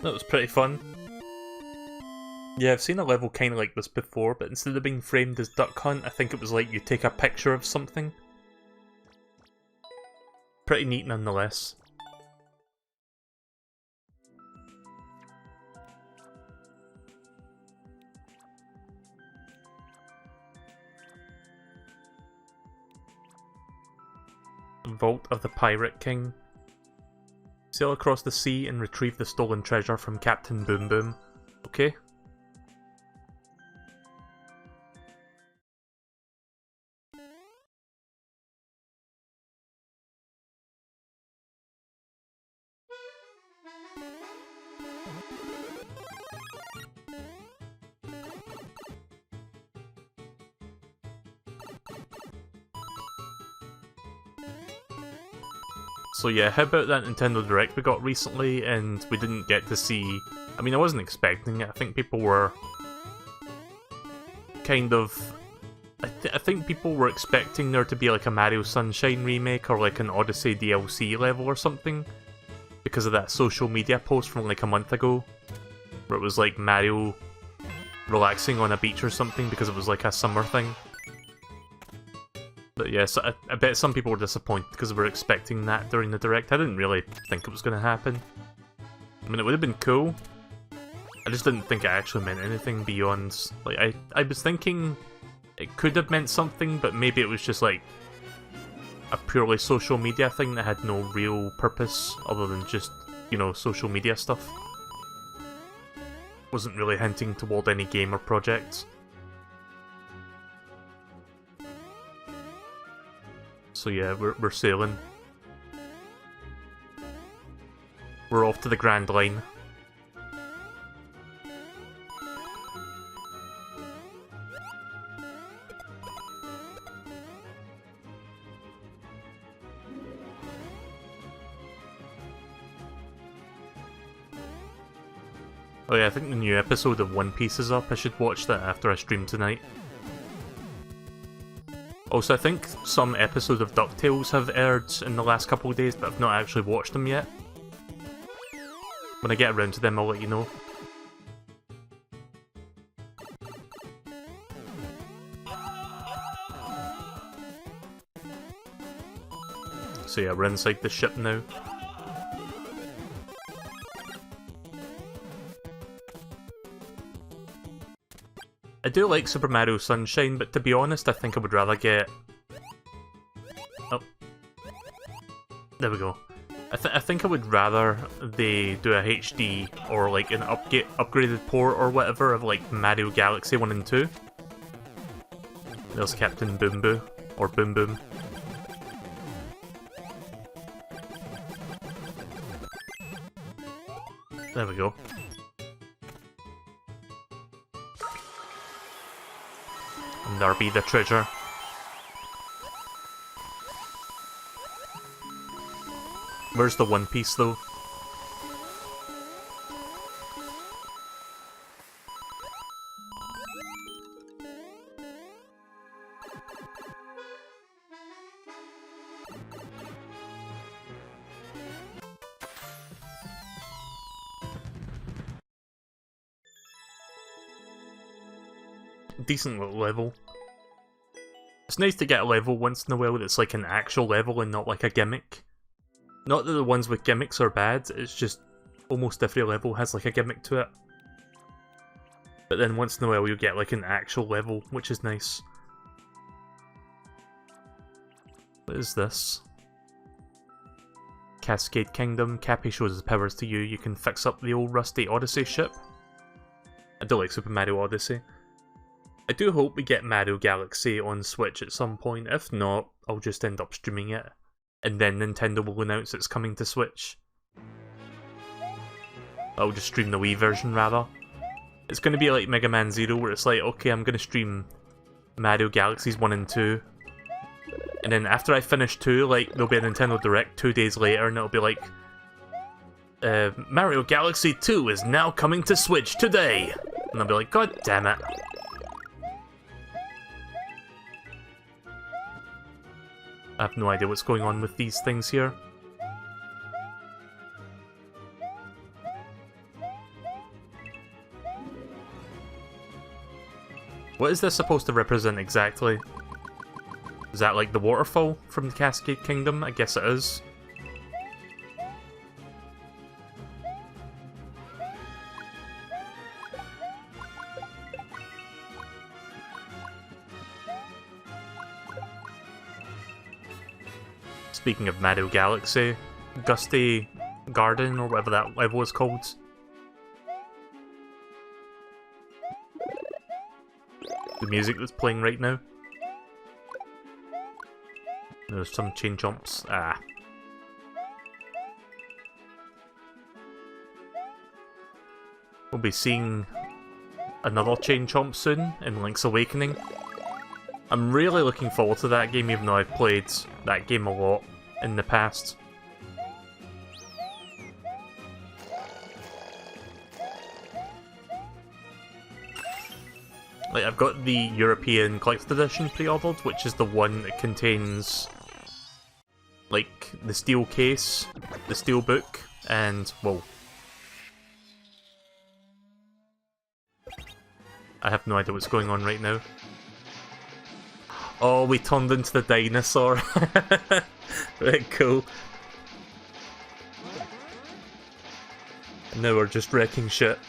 That was pretty fun. Yeah, I've seen a level kind of like this before, but instead of being framed as Duck Hunt, I think it was like you take a picture of something. Pretty neat nonetheless. Vault of the Pirate King. Sail across the sea and retrieve the stolen treasure from Captain Boom Boom. Okay. So yeah, how about that Nintendo Direct we got recently, and we didn't get to see... I mean, I wasn't expecting it. I think people were kind of... I think people were expecting there to be like a Mario Sunshine remake or like an Odyssey DLC level or something, because of that social media post from like a month ago, where it was like Mario relaxing on a beach or something because it was like a summer thing. But yeah, so I bet some people were disappointed because they were expecting that during the Direct. I didn't really think it was going to happen. I mean, it would have been cool. I just didn't think it actually meant anything beyond... Like, I was thinking it could have meant something, but maybe it was just like a purely social media thing that had no real purpose other than just, you know, social media stuff. Wasn't really hinting toward any game or projects. So yeah, we're sailing. We're off to the Grand Line. Oh yeah, I think the new episode of One Piece is up. I should watch that after I stream tonight. Also, I think some episodes of DuckTales have aired in the last couple of days, but I've not actually watched them yet. When I get around to them, I'll let you know. So yeah, we're inside the ship now. I do like Super Mario Sunshine, but to be honest, I think I would rather get... Oh. There we go. I think I would rather they do a HD or like an upgraded port or whatever of like Mario Galaxy 1 and 2. There's Captain Boom Boo, or Boom Boom. There we go. And there be the treasure. Where's the One Piece though? Decent little level. It's nice to get a level once in a while that's like an actual level and not like a gimmick. Not that the ones with gimmicks are bad, it's just almost every level has like a gimmick to it. But then once in a while you'll get like an actual level, which is nice. What is this? Cascade Kingdom. Cappy shows his powers to you. You can fix up the old rusty Odyssey ship. I do like Super Mario Odyssey. I do hope we get Mario Galaxy on Switch at some point. If not, I'll just end up streaming it. And then Nintendo will announce it's coming to Switch. I'll just stream the Wii version, rather. It's going to be like Mega Man Zero, where it's like, okay, I'm going to stream Mario Galaxies 1 and 2. And then after I finish 2, like, there'll be a Nintendo Direct 2 days later, and it'll be like, Mario Galaxy 2 is now coming to Switch today! And I'll be like, god damn it. I have no idea what's going on with these things here. What is this supposed to represent exactly? Is that like the waterfall from the Cascade Kingdom? I guess it is. Speaking of Mario Galaxy, Gusty Garden, or whatever that level is called. The music that's playing right now. There's some chain jumps. Ah. We'll be seeing another chain jump soon in Link's Awakening. I'm really looking forward to that game, even though I've played that game a lot in the past. Like, I've got the European Collector's Edition pre-ordered, which is the one that contains, like, the steel case, the steel book, and, well, I have no idea what's going on right now. Oh, we turned into the dinosaur. Very cool. Now we're just wrecking shit.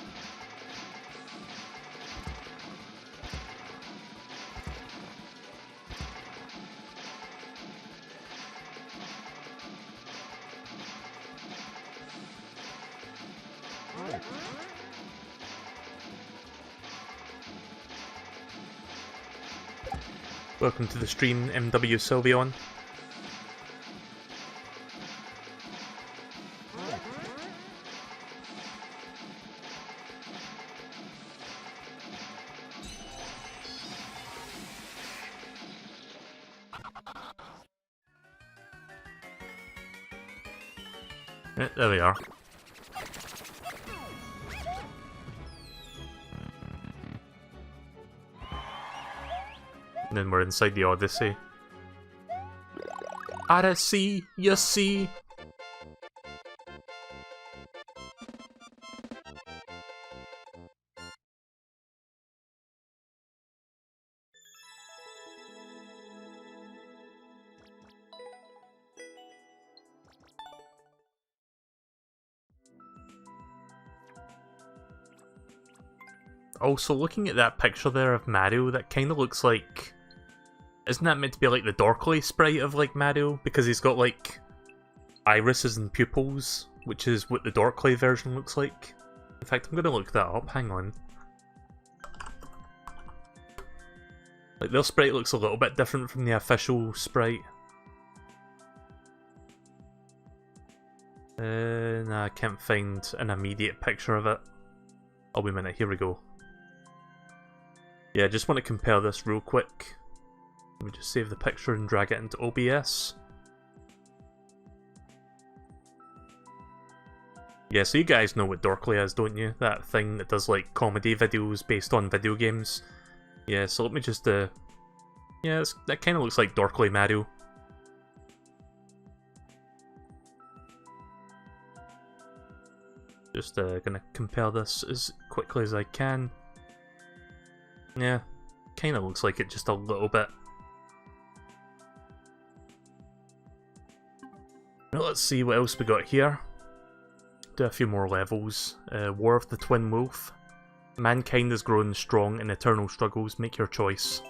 Welcome to the stream, MW Sylveon. There we are. And then we're inside the Odyssey. Odyssey, you see? Also, looking at that picture there of Mario, that kind of looks like... Isn't that meant to be like the Dorkly sprite of like Mario? Because he's got like irises and pupils, which is what the Dorkly version looks like. In fact, I'm gonna look that up, hang on. Like, their sprite looks a little bit different from the official sprite. Nah, I can't find an immediate picture of it. Oh, wait a minute, here we go. Yeah, I just want to compare this real quick. Let me just save the picture and drag it into OBS. Yeah, so you guys know what Dorkly is, don't you? That thing that does like comedy videos based on video games. Yeah, so let me just yeah, that kind of looks like Dorkly Mario. Just gonna compare this as quickly as I can. Yeah, kind of looks like it just a little bit. Now let's see what else we got here. Do a few more levels. War of the Twin Wolf. Mankind has grown strong in eternal struggles. Make your choice.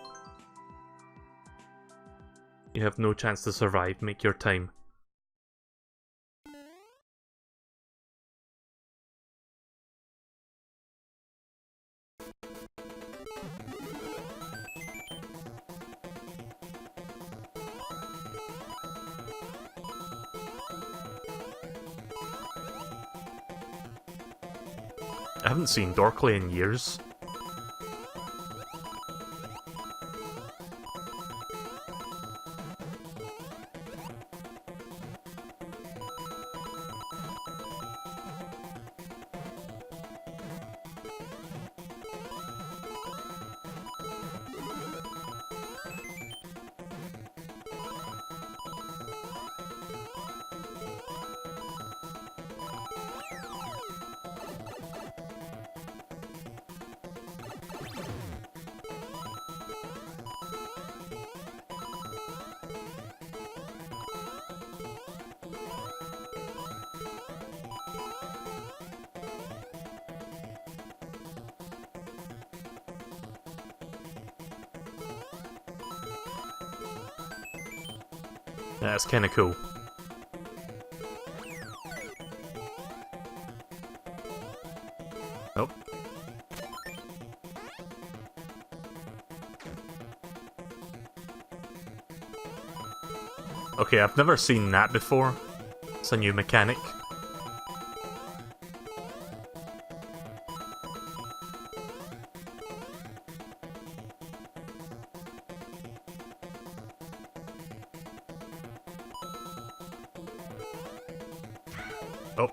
You have no chance to survive. Make your time. I haven't seen Dorkley in years. That's kinda cool. Oh. Okay, I've never seen that before. It's a new mechanic. Oh.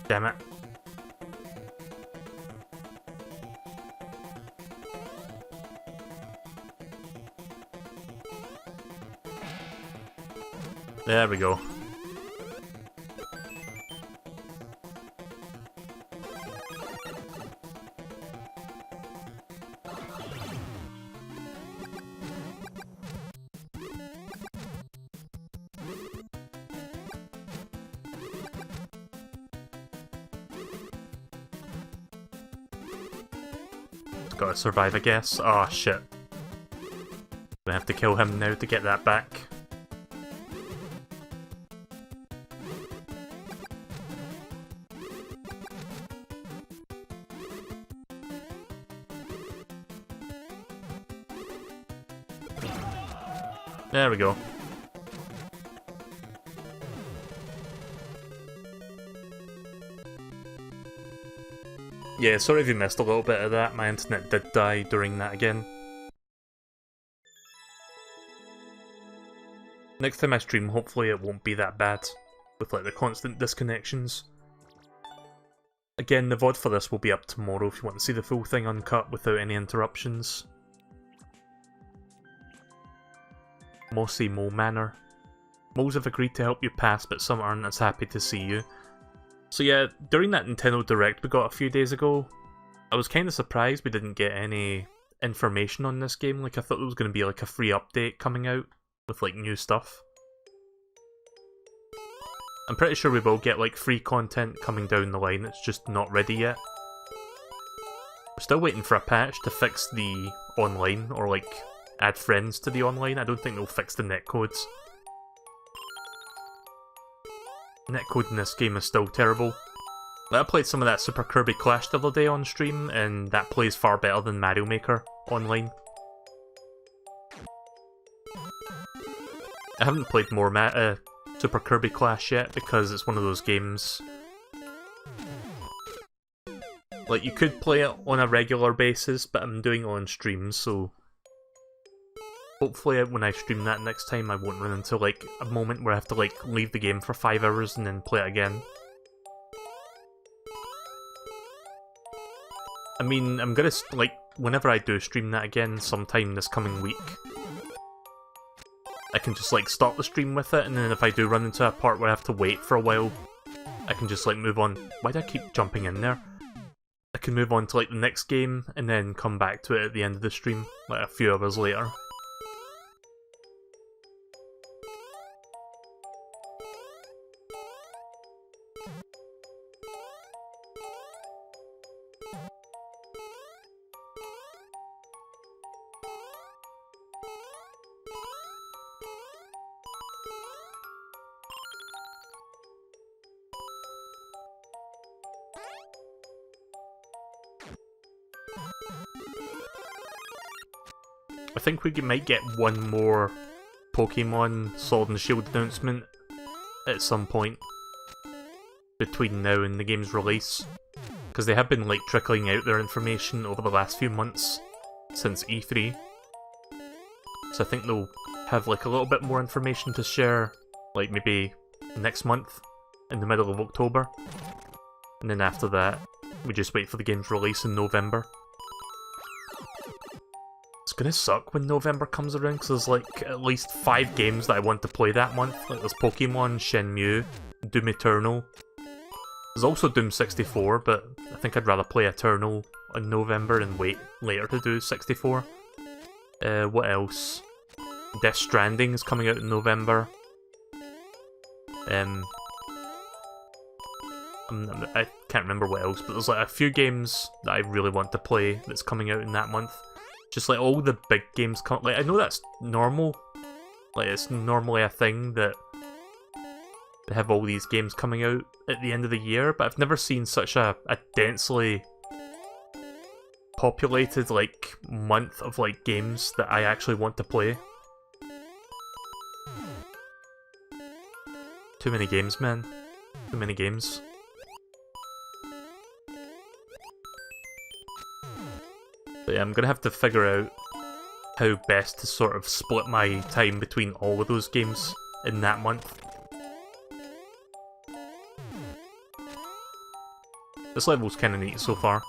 Damn it. There we go. Gotta survive, I guess. Oh shit. I have to kill him now to get that back. There we go. Yeah, sorry if you missed a little bit of that. My internet did die during that again. Next time I stream, hopefully it won't be that bad, with like the constant disconnections. Again, the VOD for this will be up tomorrow if you want to see the full thing uncut without any interruptions. Mossy Mole Manor. Moles have agreed to help you pass, but some aren't as happy to see you. So yeah, during that Nintendo Direct we got a few days ago, I was kind of surprised we didn't get any information on this game. Like, I thought there was going to be like a free update coming out with like new stuff. I'm pretty sure we will get like free content coming down the line, it's just not ready yet. We're still waiting for a patch to fix the online, or like add friends to the online. I don't think they'll fix the netcodes. Netcode in this game is still terrible. I played some of that Super Kirby Clash the other day on stream, and that plays far better than Mario Maker online. I haven't played more Super Kirby Clash yet, because it's one of those games... like, you could play it on a regular basis, but I'm doing it on stream, so... hopefully when I stream that next time I won't run into like a moment where I have to like leave the game for 5 hours and then play it again. I mean, I'm gonna, like, whenever I do stream that again sometime this coming week, I can just like start the stream with it, and then if I do run into a part where I have to wait for a while, I can just like move on. Why do I keep jumping in there? I can move on to like the next game and then come back to it at the end of the stream, like a few hours later. I think we might get one more Pokemon Sword and Shield announcement at some point between now and the game's release, because they have been like trickling out their information over the last few months since E3. So I think they'll have like a little bit more information to share, like maybe next month, in the middle of October. And then after that, we just wait for the game's release in November. It's gonna suck when November comes around, because there's like at least 5 games that I want to play that month. Like there's Pokemon, Shenmue, Doom Eternal. There's also Doom 64, but I think I'd rather play Eternal in November and wait later to do 64. What else? Death Stranding is coming out in November. I can't remember what else, but there's like a few games that I really want to play that's coming out in that month. Just like all the big games come. Like I know that's normal. Like it's normally a thing that they have all these games coming out at the end of the year, but I've never seen such a densely populated like month of like games that I actually want to play. Too many games, man. Too many games. But yeah, I'm gonna have to figure out how best to sort of split my time between all of those games in that month. This level's kinda neat so far.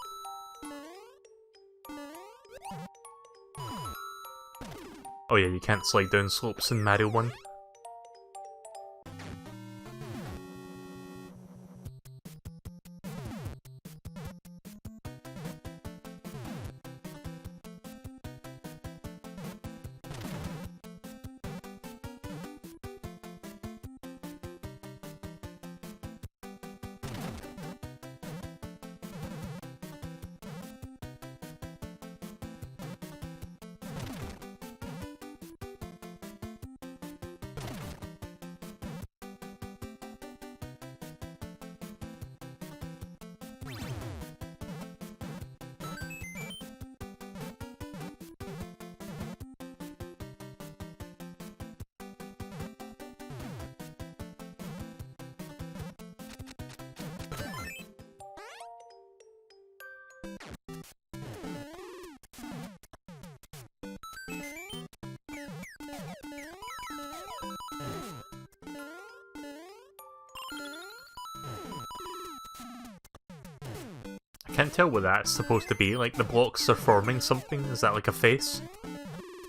Oh yeah, you can't slide down slopes in Mario 1. I can't tell what that's supposed to be. Like the blocks are forming something. Is that like a face?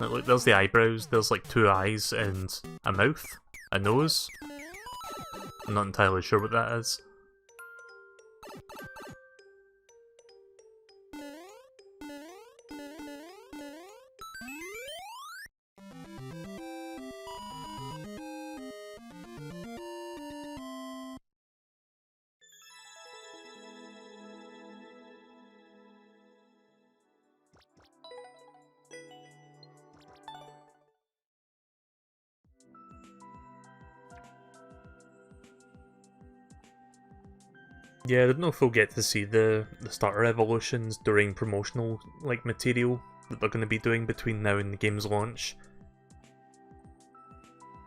Like, look, there's the eyebrows. There's like 2 eyes and a mouth, a nose. I'm not entirely sure what that is. Yeah, I don't know if we'll get to see the starter evolutions during promotional like material that they're going to be doing between now and the game's launch.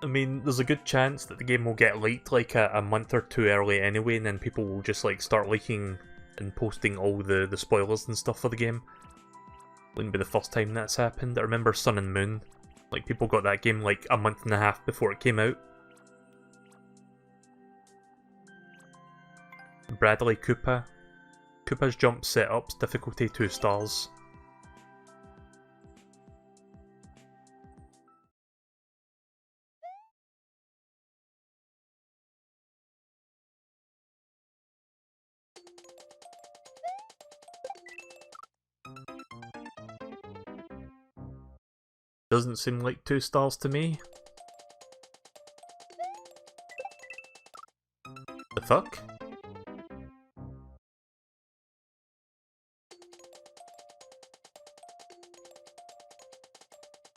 I mean, there's a good chance that the game will get leaked like a month or 2 early anyway, and then people will just like start leaking and posting all the spoilers and stuff for the game. Wouldn't be the first time that's happened. I remember Sun and Moon. Like, people got that game like a month and a half before it came out. Bradley Koopa. Koopa's jump setups, difficulty 2 stars. Doesn't seem like 2 stars to me. The fuck?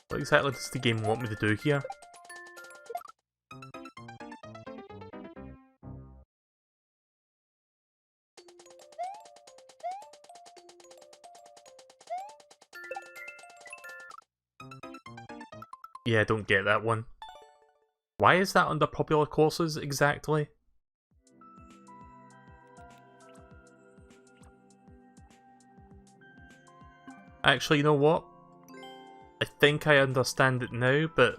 What exactly does the game want me to do here? Yeah, I don't get that one. Why is that under popular courses exactly? Actually, you know what? I think I understand it now, but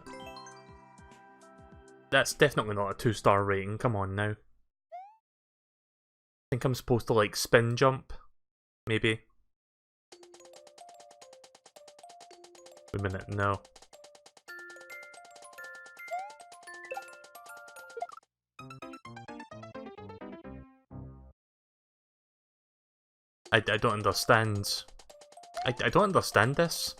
that's definitely not a 2-star rating, come on now. I think I'm supposed to, like, spin jump, maybe. Wait a minute, no. I don't understand. I don't understand this.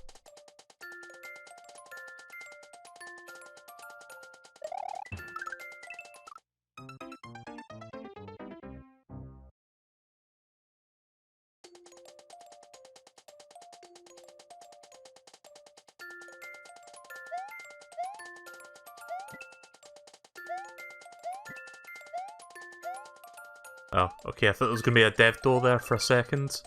Oh, okay, I thought there was going to be a dev door there for a second.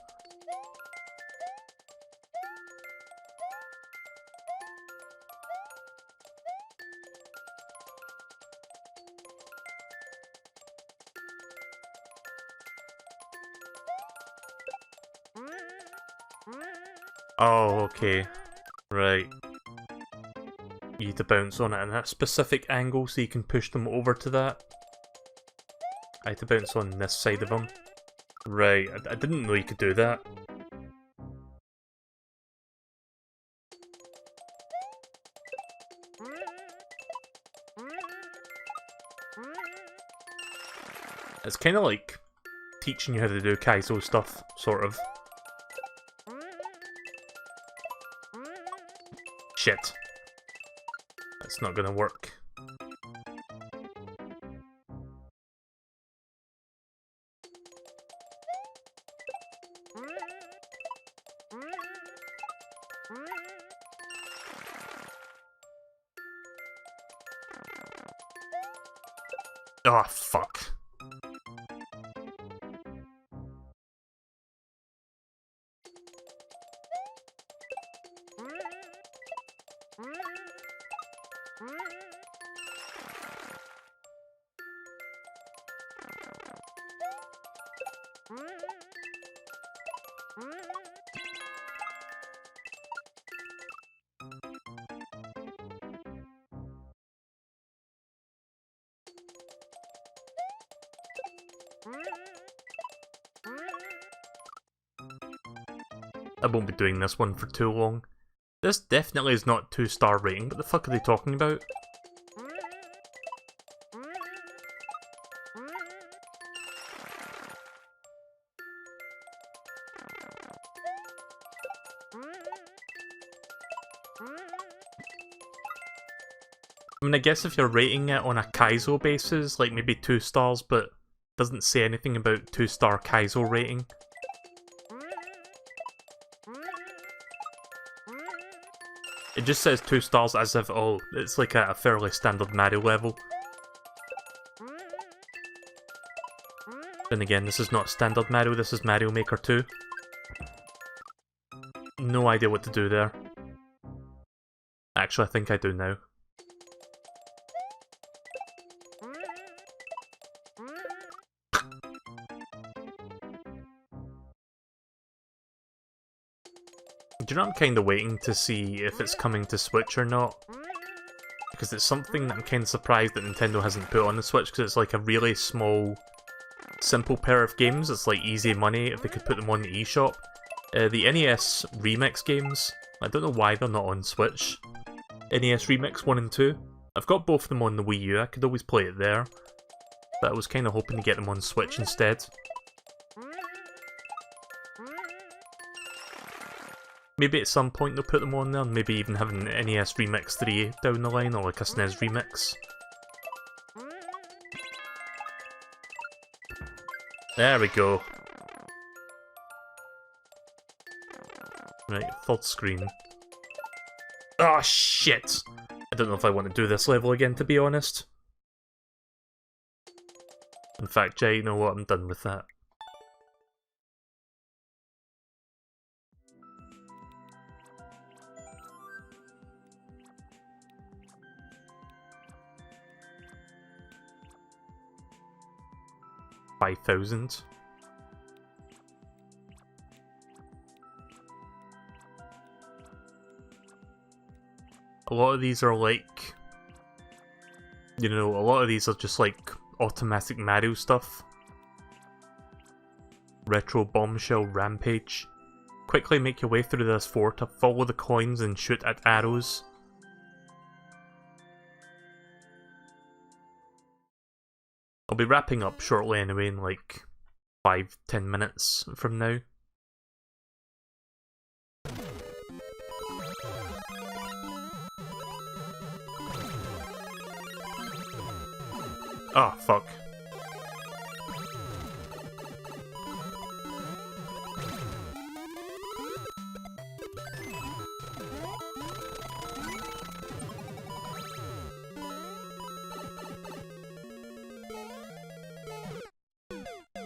Oh, okay. Right. You need to bounce on it in that specific angle so you can push them over to that. I had to bounce on this side of them. Right, I didn't know you could do that. It's kind of like teaching you how to do Kaizo stuff, sort of. Shit. That's not gonna work. Oh, fuck. I won't be doing this one for too long. This definitely is not 2-star rating. What the fuck are they talking about? I mean, I guess if you're rating it on a Kaizo basis, like maybe 2 stars, but doesn't say anything about 2-star Kaizo rating. It just says 2 stars as if, oh, it's like a fairly standard Mario level. Then again, this is not standard Mario, this is Mario Maker 2. No idea what to do there. Actually, I think I do now. Do you know, I'm kind of waiting to see if it's coming to Switch or not. Because it's something that I'm kind of surprised that Nintendo hasn't put on the Switch, because it's like a really small, simple pair of games. It's like easy money if they could put them on the eShop. The NES Remix games, I don't know why they're not on Switch. NES Remix 1 and 2. I've got both of them on the Wii U, I could always play it there. But I was kind of hoping to get them on Switch instead. Maybe at some point they'll put them on there, and maybe even have an NES Remix 3 down the line, or like a SNES Remix. There we go. Right, third screen. Oh shit! I don't know if I want to do this level again, to be honest. In fact, Jay, you know what? I'm done with that. 5,000. A lot of these are like, you know, a lot of these are just like automatic Mario stuff. Retro Bombshell Rampage. Quickly make your way through this fort, follow the coins and shoot at arrows. I'll be wrapping up shortly anyway, in like 5-10 minutes from now. Oh, fuck.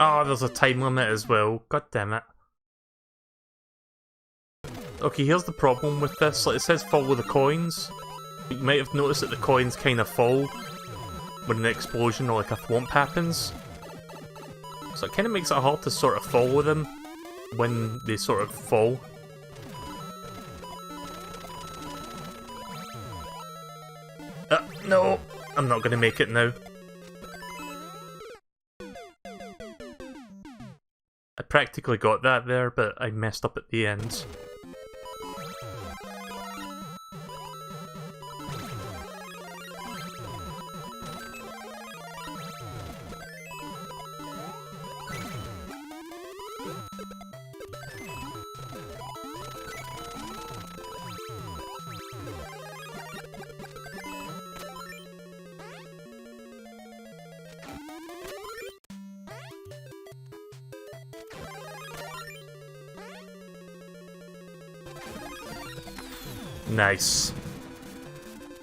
Oh, there's a time limit as well. God damn it. Okay, here's the problem with this. Like, it says follow the coins. You might have noticed that the coins kind of fall when an explosion or like a thwomp happens. So it kind of makes it hard to sort of follow them when they sort of fall. No! I'm not gonna make it now. I practically got that there, but I messed up at the end. Nice.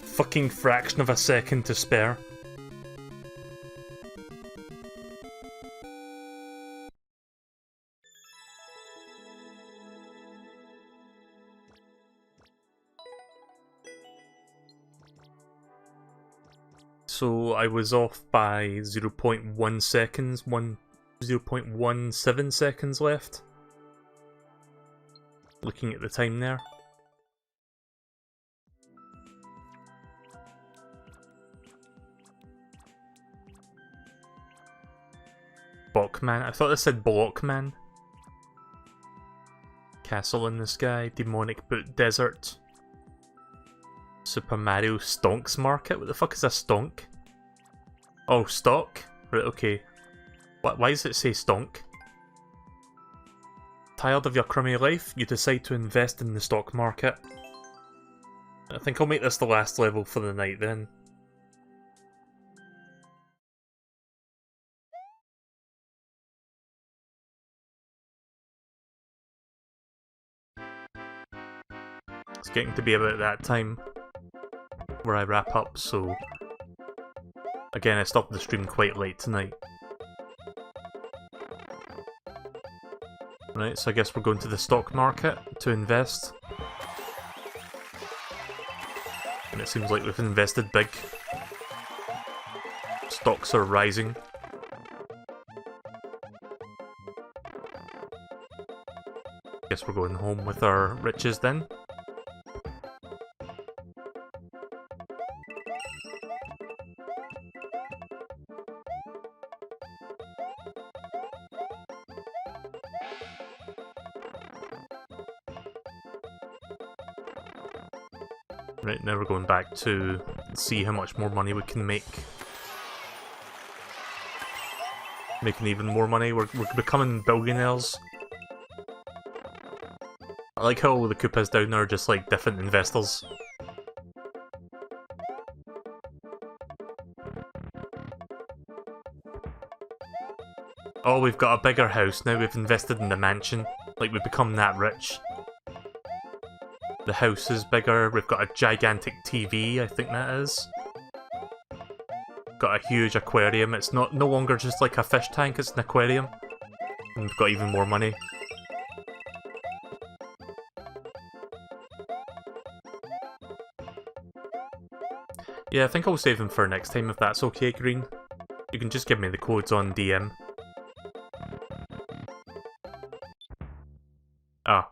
Fucking fraction of a second to spare. So I was off by 0.1 seconds, 0.17 seconds left. Looking at the time there. Bachman. I thought it said Blockman. Castle in the Sky, Demonic Boot Desert. Super Mario Stonks Market? What the fuck is a stonk? Oh, stock? Right, okay. Why does it say stonk? Tired of your crummy life? You decide to invest in the stock market. I think I'll make this the last level for the night then. It's getting to be about that time where I wrap up, so again I stopped the stream quite late tonight. Right, so I guess we're going to the stock market to invest. And it seems like we've invested big. Stocks are rising. Guess we're going home with our riches then. Right, now we're going back to see how much more money we can make. Making even more money, we're becoming billionaires. I like how all the Koopas down there are just like different investors. Oh, we've got a bigger house now, we've invested in the mansion. Like, we've become that rich. The house is bigger, we've got a gigantic TV, I think that is. Got a huge aquarium, it's no longer just like a fish tank, it's an aquarium. And we've got even more money. Yeah, I think I'll save them for next time if that's okay, Green. You can just give me the codes on DM. Ah.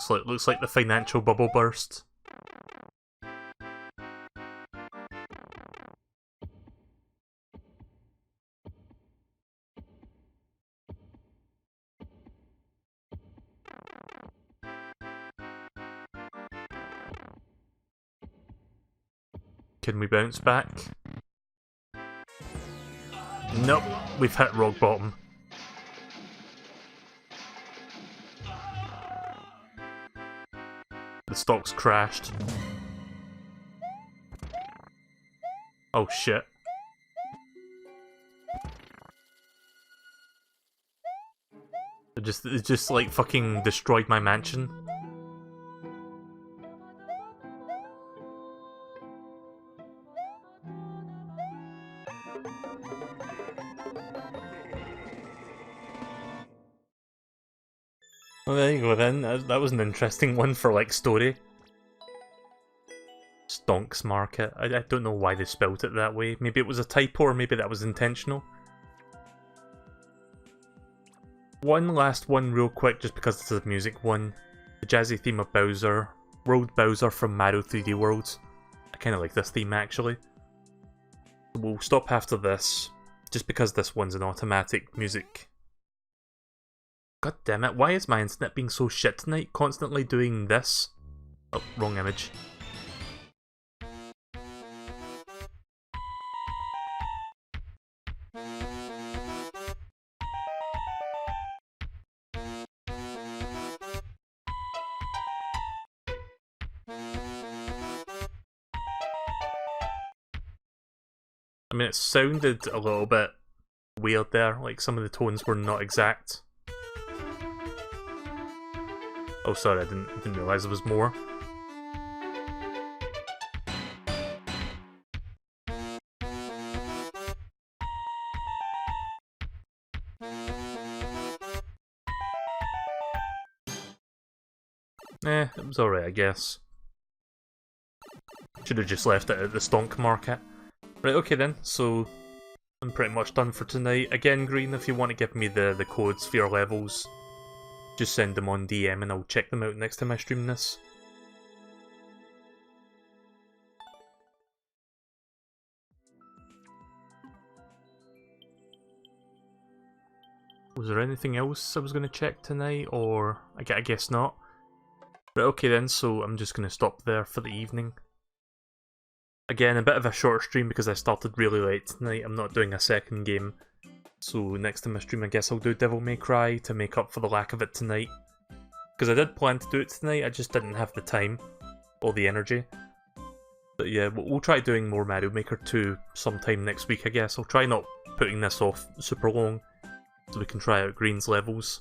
Looks like the financial bubble burst. Can we bounce back? Nope, we've hit rock bottom. The stock's crashed. Oh shit. It just like fucking destroyed my mansion. Well, there you go then. That was an interesting one for like story. Stonks Market. I don't know why they spelled it that way. Maybe it was a typo, or maybe that was intentional. One last one real quick, just because it's a music one. The jazzy theme of Bowser. World Bowser from Mario 3D World. I kind of like this theme actually. We'll stop after this, just because this one's an automatic music. God damn it, why is my internet being so shit tonight? Constantly doing this. Oh, wrong image. I mean, it sounded a little bit weird there, like some of the tones were not exact. Oh, sorry, I didn't realise there was more. It was alright, I guess. Should have just left it at the stonk market. Right, okay then, so I'm pretty much done for tonight. Again, Green, if you want to give me the codes for your levels, just send them on DM and I'll check them out next time I stream this. Was there anything else I was going to check tonight, or I guess not? Right, okay then, so I'm just going to stop there for the evening. Again, a bit of a short stream because I started really late tonight. I'm not doing a second game. So next time I stream, I guess I'll do Devil May Cry to make up for the lack of it tonight. Because I did plan to do it tonight, I just didn't have the time or the energy. But yeah, we'll try doing more Mario Maker 2 sometime next week, I guess. I'll try not putting this off super long, so we can try out Green's levels.